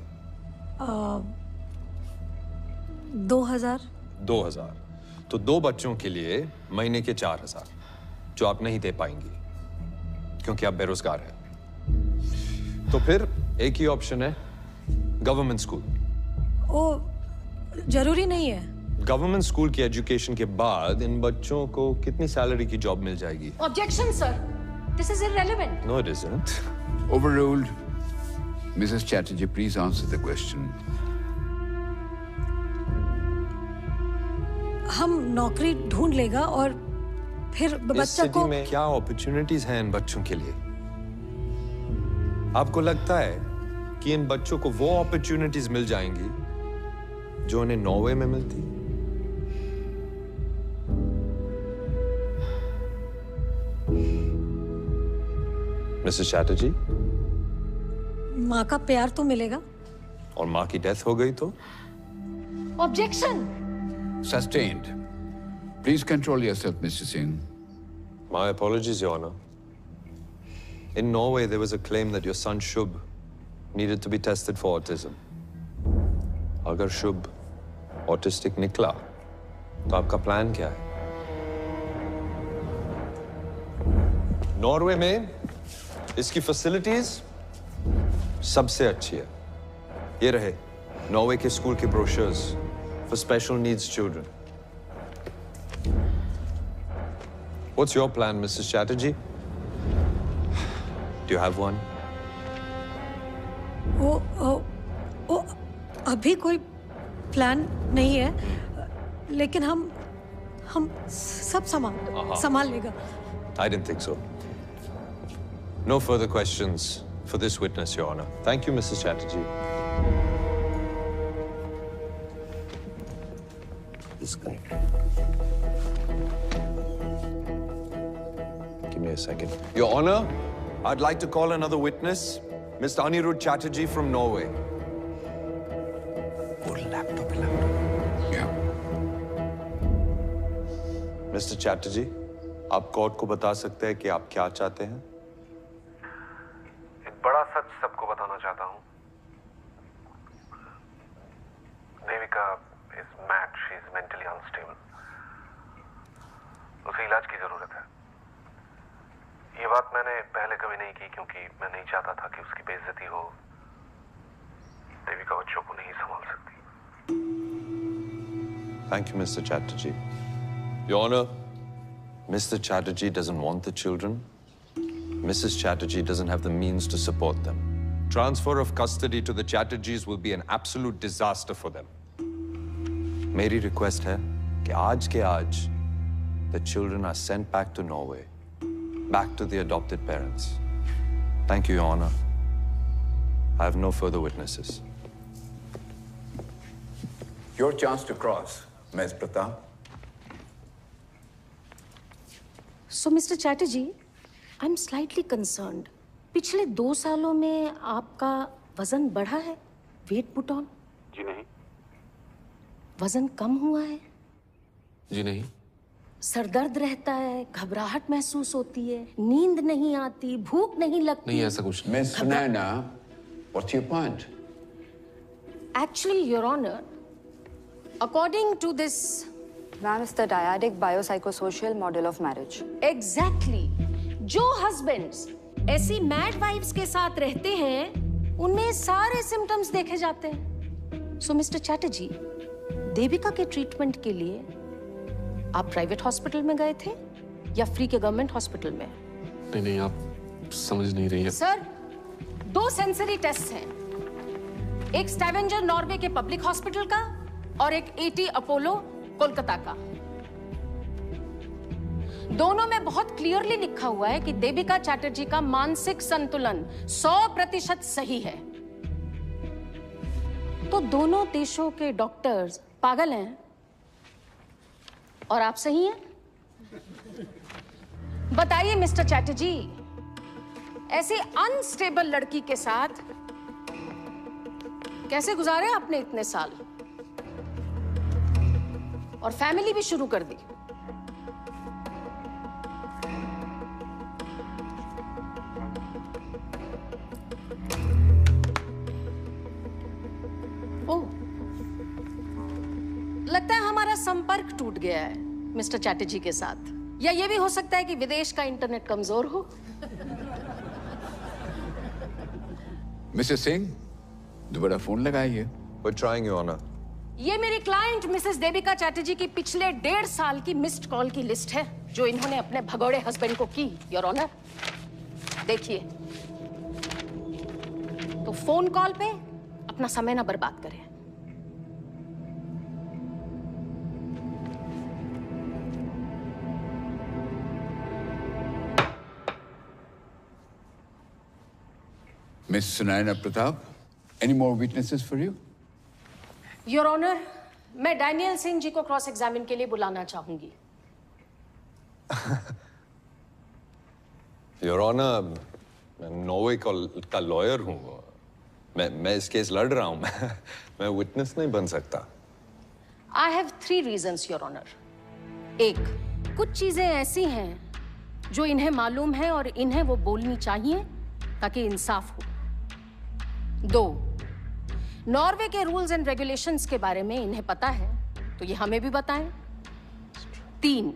2000. 2000. तो 2 बच्चों के लिए महीने के 4000 जो आप नहीं दे पाएंगी क्योंकि आप बेरोजगार हैं. तो फिर एक ही ऑप्शन है, गवर्नमेंट स्कूल. जरूरी नहीं है. गवर्नमेंट स्कूल की एजुकेशन के बाद इन बच्चों को कितनी सैलरी की जॉब मिल जाएगी? Objection, sir. This is irrelevant. No, it isn't. Overruled. Mrs. Chatterjee, please answer the question. हम नौकरी ढूंढ लेगा और फिर बच्चा को. में क्या अपॉर्चुनिटीज हैं इन बच्चों के लिए? आपको लगता है कि इन बच्चों को वो अपॉर्चुनिटीज मिल जाएंगी जो उन्हें नॉर्वे में मिलती? मिसेस चैटर्जी, माँ का प्यार तो मिलेगा. और माँ की डेथ हो गई तो? Objection. Sustained. Please control yourself, Mr. Singh. My apologies, Your Honor. In Norway, there was a claim that your son Shubh needed to be tested for autism. अगर Shubh autistic निकला, तो आपका प्लान क्या है? Norway में इसकी facilities सबसे अच्छी है. ये रहे नॉर्वे के स्कूल के brochures for special needs children. What's your plan, Mrs. Chatterjee? Do you have one? वो अभी कोई प्लान नहीं है, लेकिन हम सब संभाल लेगा. I didn't think so. No further questions for this witness, Your Honor. Thank you, Mrs. Chatterjee. This guy. Give me a second. Your Honor, I'd like to call another witness, Mr. Anirudh Chatterjee from Norway. Laptop. Yeah. Mr. Chatterjee, आप court को बता सकते हैं कि आप क्या चाहते हैं? एक बड़ा सच सबको बताना चाहता हूँ. Devika is mad. She's mentally unstable, उसे इलाज की जरूरत है। ये बात मैंने पहले कभी नहीं की क्योंकि मैं नहीं चाहता था कि उसकी बेइज्जती हो। देविका बच्चों को नहीं संभाल सकती। Thank you, Mr. Chatterjee. Your Honor, Mr. Chatterjee doesn't want the children. Mrs. Chatterjee doesn't have the means to support them. Transfer of custody to the Chatterjees will be an absolute disaster for them. मेरी request है कि आज के आज the children are sent back to Norway, back to the adopted parents. Thank you, Your Honor. I have no further witnesses. Your chance to cross, Ms. Pratap. So, Mr. Chatterjee, I'm slightly concerned. पिछले 2 सालों में आपका वजन बढ़ा है? Weight put on? जी नहीं। वजन कम हुआ है? जी नहीं। सर दर्द रहता है, घबराहट महसूस होती है, नींद नहीं आती, भूख नहीं लगती? नहीं, ऐसा कुछ नहीं। Miss Sunaina, what's your point? Actually, Your Honor, according to this... Ma'am, it's the dyadic biopsychosocial model of marriage. Exactly. जो husbands ऐसी mad wives के साथ रहते हैं, उनमें सारे symptoms देखे जाते हैं। So, Mr. Chatterjee, देविका के ट्रीटमेंट के लिए आप प्राइवेट हॉस्पिटल में गए थे या फ्री के गवर्नमेंट हॉस्पिटल में? नहीं नहीं, आप समझ नहीं रही हैं। सर, 2 सेंसरी टेस्ट हैं, एक स्टैवेंजर नॉर्वे के पब्लिक हॉस्पिटल का और एक एटी अपोलो कोलकाता का। दोनों में बहुत क्लियरली लिखा हुआ है कि देविका चैटर्जी का मानसिक संतुलन 100% सही है। तो दोनों देशों के डॉक्टर्स पागल हैं और आप सही हैं? बताइए मिस्टर चैटर्जी, ऐसी अनस्टेबल लड़की के साथ कैसे गुजारे आपने इतने साल और फैमिली भी शुरू कर दी? ओह, लगता है हमारा संपर्क टूट गया है मिस्टर चैटर्जी के साथ, या ये भी हो सकता है कि विदेश का इंटरनेट कमजोर हो। मिस्टर सिंह, दोबारा फोन लगाइए। We're trying, Your Honor. ये मेरी क्लाइंट मिसेस देविका चैटर्जी की पिछले 1.5 साल की मिस्ड कॉल की लिस्ट है जो इन्होंने अपने भगोड़े हस्बैंड को की, योर ऑनर। देखिए, तो फोन कॉल पे अपना समय ना बर्बाद करें। Miss Sunaina Pratap, any more witnesses for you? Your honour, मैं डैनियल सिंह जी को क्रॉस एग्जामिन के लिए बुलाना चाहूंगी। योर ऑनर, मैं नॉर्वे का लॉयर हूँ। मैं इस केस लड़ रहा हूँ। मैं विटनेस नहीं बन सकता। I have 3 reasons your honour. 1, कुछ चीजें ऐसी हैं जो इन्हें मालूम है और इन्हें वो बोलनी चाहिए ताकि इंसाफ हो। 2, नॉर्वे के रूल्स एंड रेगुलेशंस के बारे में इन्हें पता है तो ये हमें भी बताएं। 3,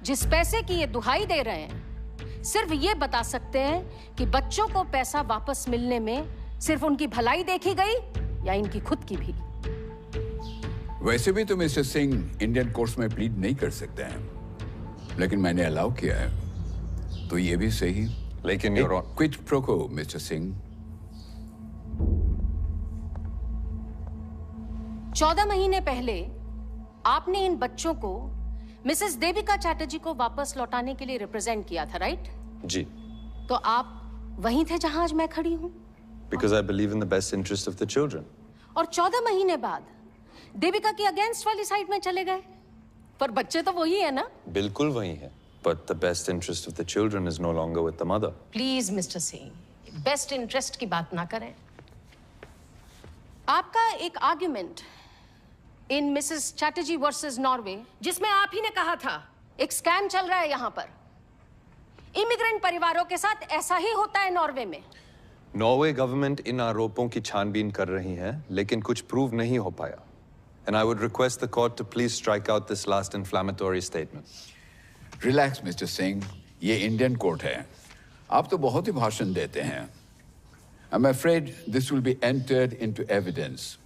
जिस पैसे की ये दुहाई दे रहे हैं, सिर्फ ये बता सकते हैं कि बच्चों को पैसा वापस मिलने में सिर्फ उनकी भलाई देखी गई या इनकी खुद की भी। वैसे भी तो मिस्टर सिंह इंडियन कोर्ट्स में प्लीड नहीं कर सकते हैं, लेकिन मैंने अलाउ किया है, तो ये भी सही। लेकिन क्विड प्रो मिस्टर सिंह। 14 महीने पहले आपने इन बच्चों को मिसेस देविका चैटर्जी को वापस लौटाने के लिए रिप्रेजेंट किया था, राइट? जी। तो आप वहीं थे जहां आज मैं खड़ी हूं? Because I believe in the best interest of the children. और 14 महीने बाद देविका की अगेंस्ट वाली साइड में चले गए, पर बच्चे तो वही है ना? बिल्कुल वही है। But the best interest of the children is no longer with the mother. Please mister Singh, best interest की बात ना करें। आपका एक argument in Mrs Chatterjee versus Norway, जिसमें आप ही ने कहा था एक स्कैम चल रहा है यहां पर, इमिग्रेंट परिवारों के साथ ऐसा ही होता है नॉर्वे में। नॉर्वे गवर्नमेंट इन आरोपों की छानबीन कर रही है, लेकिन कुछ प्रूव नहीं हो पाया। And I would request the court to please strike out this last inflammatory statement. Relax, Mr. Singh. ये इंडियन कोर्ट है. आप तो बहुत ही भाषण देते हैं. I'm afraid this will be entered into evidence.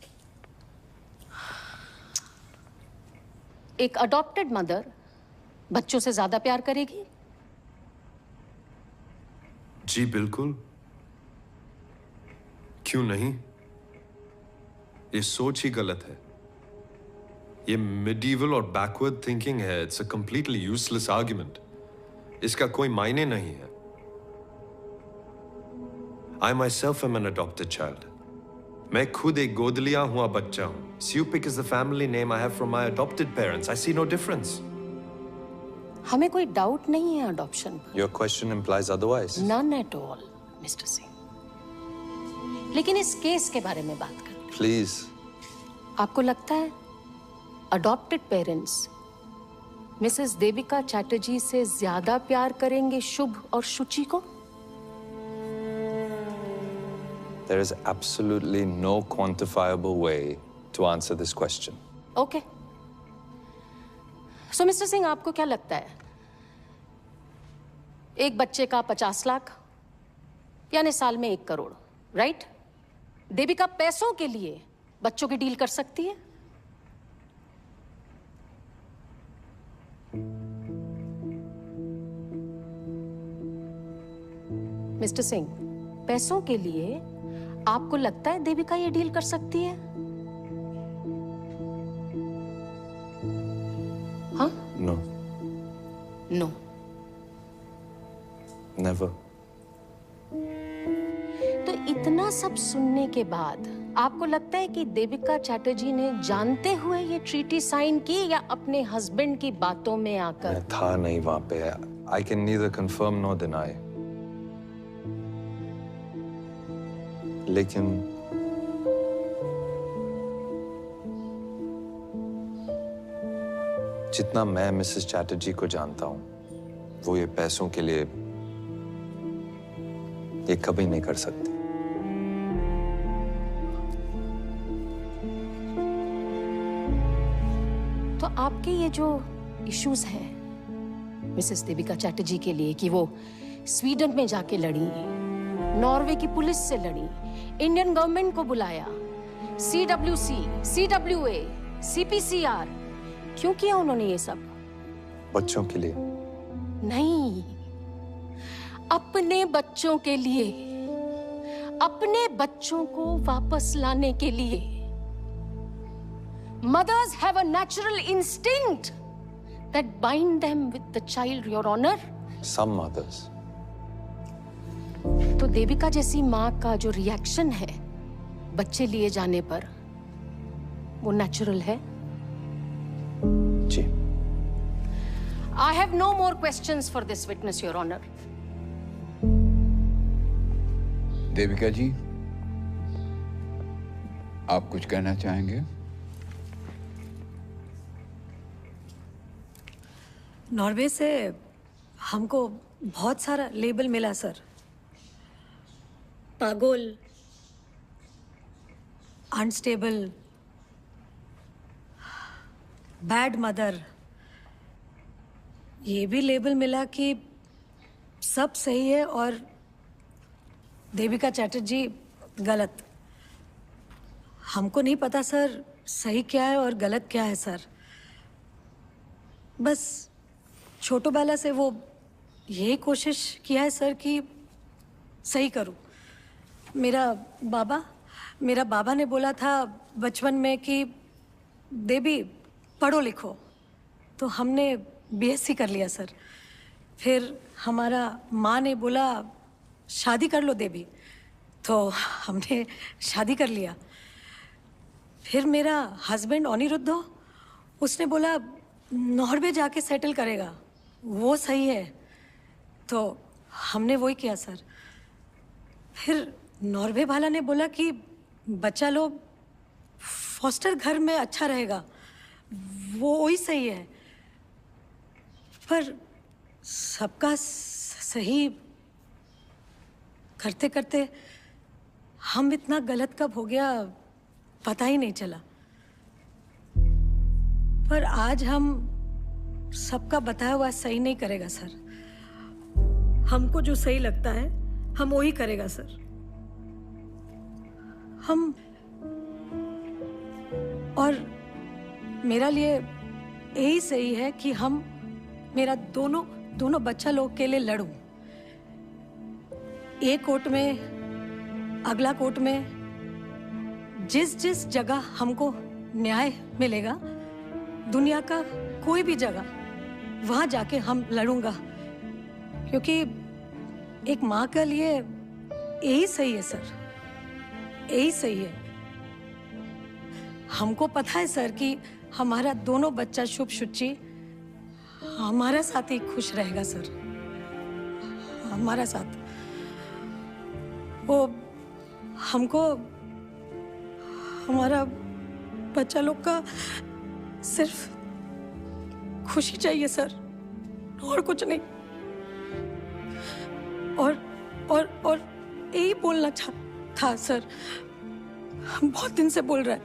एक अडॉप्टेड मदर बच्चों से ज्यादा प्यार करेगी? जी बिल्कुल. क्यों नहीं? ये सोच ही गलत है. ये medieval और backward thinking है. It's a completely useless argument. इसका कोई मायने नहीं है. I myself am an adopted child. मैं खुद एक गोद लिया हुआ बच्चा हूं. Supik is the family name I have from my adopted parents. I see no difference. हमें कोई डाउट नहीं है अडॉप्शन पर. Your question implies otherwise. None at all, mister Singh. लेकिन इस केस के बारे में बात करें. Please. आपको लगता है adopted parents Mrs Devika Chatterjee से ज्यादा प्यार करेंगे शुभ और शुचि को? There is absolutely no quantifiable way to answer this question. Okay. So, mister Singh, आपको क्या लगता है? एक बच्चे का 50 लाख यानी साल में 1 करोड़, राइट? देविका पैसों के लिए बच्चों की डील कर सकती है? मिस्टर सिंह, पैसों के लिए आपको लगता है देविका ये डील कर सकती है? हाँ? No. No. Never. तो इतना सब सुनने के बाद आपको लगता है कि देविका चैटर्जी ने जानते हुए ये ट्रीटी साइन की या अपने हस्बैंड की बातों में आकर? मैं था नहीं वहां पे. I can neither confirm nor deny. लेकिन जितना मैं मिसेस चैटर्जी को जानता हूं, वो ये पैसों के लिए ये कभी नहीं कर सकती. तो आपके ये जो इश्यूज हैं मिसेस देविका चैटर्जी के लिए कि वो स्वीडन में जाके लड़ी, नॉर्वे की पुलिस से लड़ी, इंडियन गवर्नमेंट को बुलाया, CWC, CWA, CPCR, क्यों किया उन्होंने ये सब? बच्चों के लिए नहीं, अपने बच्चों के लिए, अपने बच्चों को वापस लाने के लिए. Mothers have a natural instinct that bind them with the child, Your Honor. Some mothers. तो देविका जैसी माँ का जो रिएक्शन है बच्चे लिए जाने पर, वो नेचुरल है? जी. I have no more questions for this witness, Your Honor. Devika जी, आप कुछ कहना चाहेंगे? नॉर्वे से हमको बहुत सारा लेबल मिला सर. पागल, अनस्टेबल, बैड मदर, ये भी लेबल मिला कि सब सही है और देविका चैटर्जी गलत. हमको नहीं पता सर सही क्या है और गलत क्या है सर. बस छोटो बाला से वो यही कोशिश किया है सर कि सही करूं. मेरा बाबा ने बोला था बचपन में कि देवी पढ़ो लिखो, तो हमने BSc कर लिया सर. फिर हमारा माँ ने बोला शादी कर लो देवी, तो हमने शादी कर लिया. फिर मेरा हस्बैंड अनिरुद्ध, उसने बोला नॉर्वे जाके सेटल करेगा, वो सही है, तो हमने वही किया सर. फिर नॉर्वे वाला ने बोला कि बच्चा लो फॉस्टर घर में अच्छा रहेगा, वो वही सही है. पर सबका सही करते करते हम इतना गलत कब हो गया पता ही नहीं चला. पर आज हम सबका बताया हुआ सही नहीं करेगा सर। हमको जो सही लगता है हम वही करेगा सर। हम और मेरा लिए यही सही है कि हम मेरा दोनों बच्चा लोग के लिए लड़ूं। एक कोर्ट में, अगला कोर्ट में, जिस जगह हमको न्याय मिलेगा, दुनिया का कोई भी जगह, वहां जाके हम लड़ूंगा, क्योंकि एक माँ के लिए यही सही है सर, यही सही है। हमको पता है सर कि हमारा दोनों बच्चा शुभ शुचि हमारा साथ ही खुश रहेगा सर, हमारा साथ। वो हमको हमारा बच्चा लोग का सिर्फ खुशी चाहिए सर, और कुछ नहीं। और यही बोलना था सर, हम बहुत दिन से बोल रहे हैं,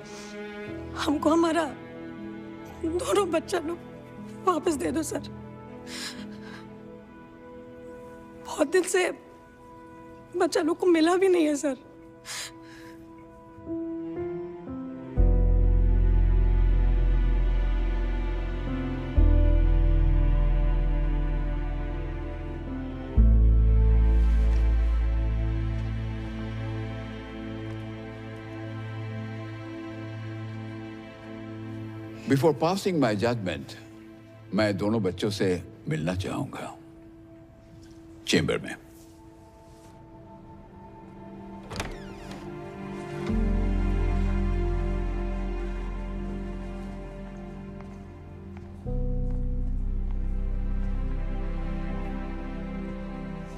हमको हमारा दोनों बच्चा लोग वापस दे दो सर। बहुत दिन से बच्चा लोग को मिला भी नहीं है sir. Before passing my judgment, मैं दोनों बच्चों से मिलना चाहूंगा चेंबर में।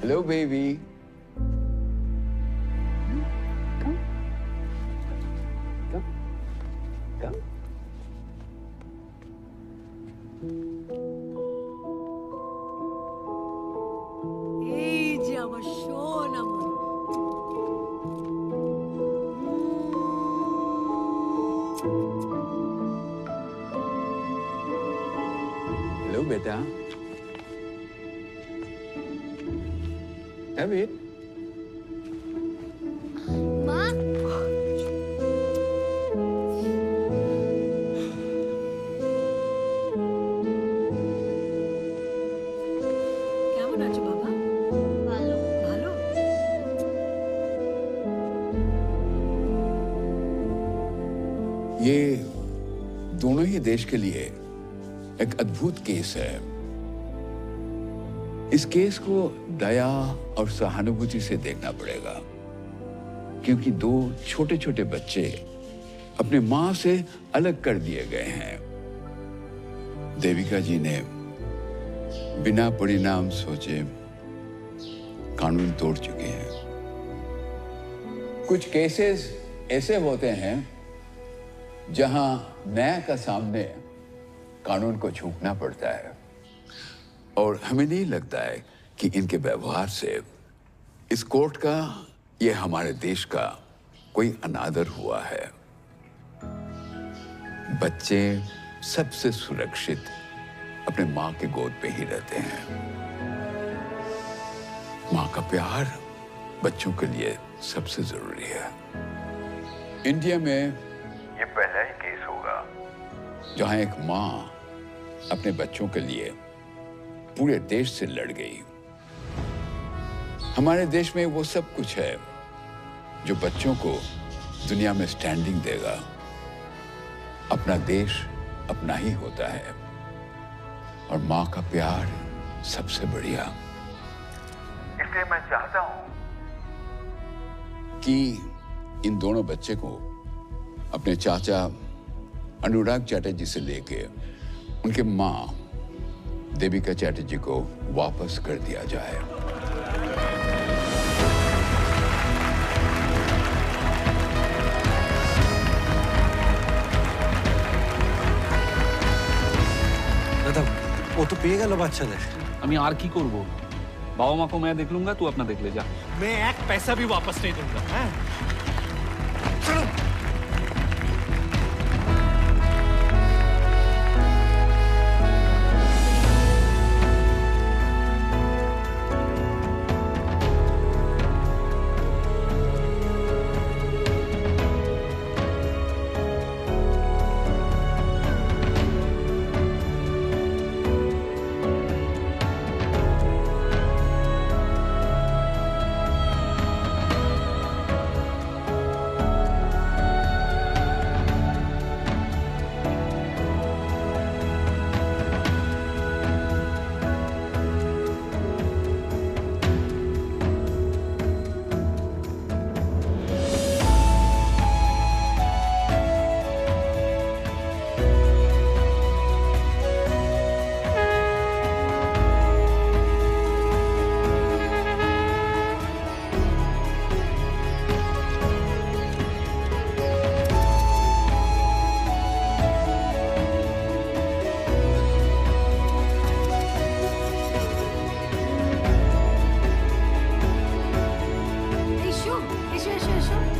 Hello, baby. Come. Come. Come. Ei, Diaba, chona, mãe. Hello, बेटा। Have it. माँ। কেমন আছো বাবা? ভালো। ভালো? ये दोनों ही देश के लिए एक अद्भुत केस है। इस केस को दया और सहानुभूति से देखना पड़ेगा, क्योंकि दो छोटे छोटे बच्चे अपने मां से अलग कर दिए गए हैं। देविका जी ने बिना परिणाम सोचे कानून तोड़ चुके हैं। कुछ केसेस ऐसे होते हैं जहां न्याय का सामने कानून को झुकना पड़ता है, और हमें नहीं लगता है कि इनके व्यवहार से इस कोर्ट का, ये हमारे देश का कोई अनादर हुआ है। बच्चे सबसे सुरक्षित अपने माँ के गोद पे ही रहते हैं। माँ का प्यार बच्चों के लिए सबसे जरूरी है। इंडिया में ये पहला ही केस होगा जहां एक माँ अपने बच्चों के लिए पूरे देश से लड़ गई। हमारे देश में वो सब कुछ है जो बच्चों को दुनिया में स्टैंडिंग देगा। अपना देश अपना ही होता है, और माँ का प्यार सबसे बढ़िया। इसलिए मैं चाहता हूं कि इन दोनों बच्चे को अपने चाचा अनुराग चैटर्जी से लेके उनके माँ देविका चैटर्जी को वापस कर दिया जाए। দাদা, ও তো পেয়ে গেল বাচ্চাদের। আমি আর কি করব? বাবা মা को मैं देख लूंगा, तू अपना देख ले जा। मैं एक पैसा भी वापस नहीं दूंगा। हैं? चलो। এসো এসো এসো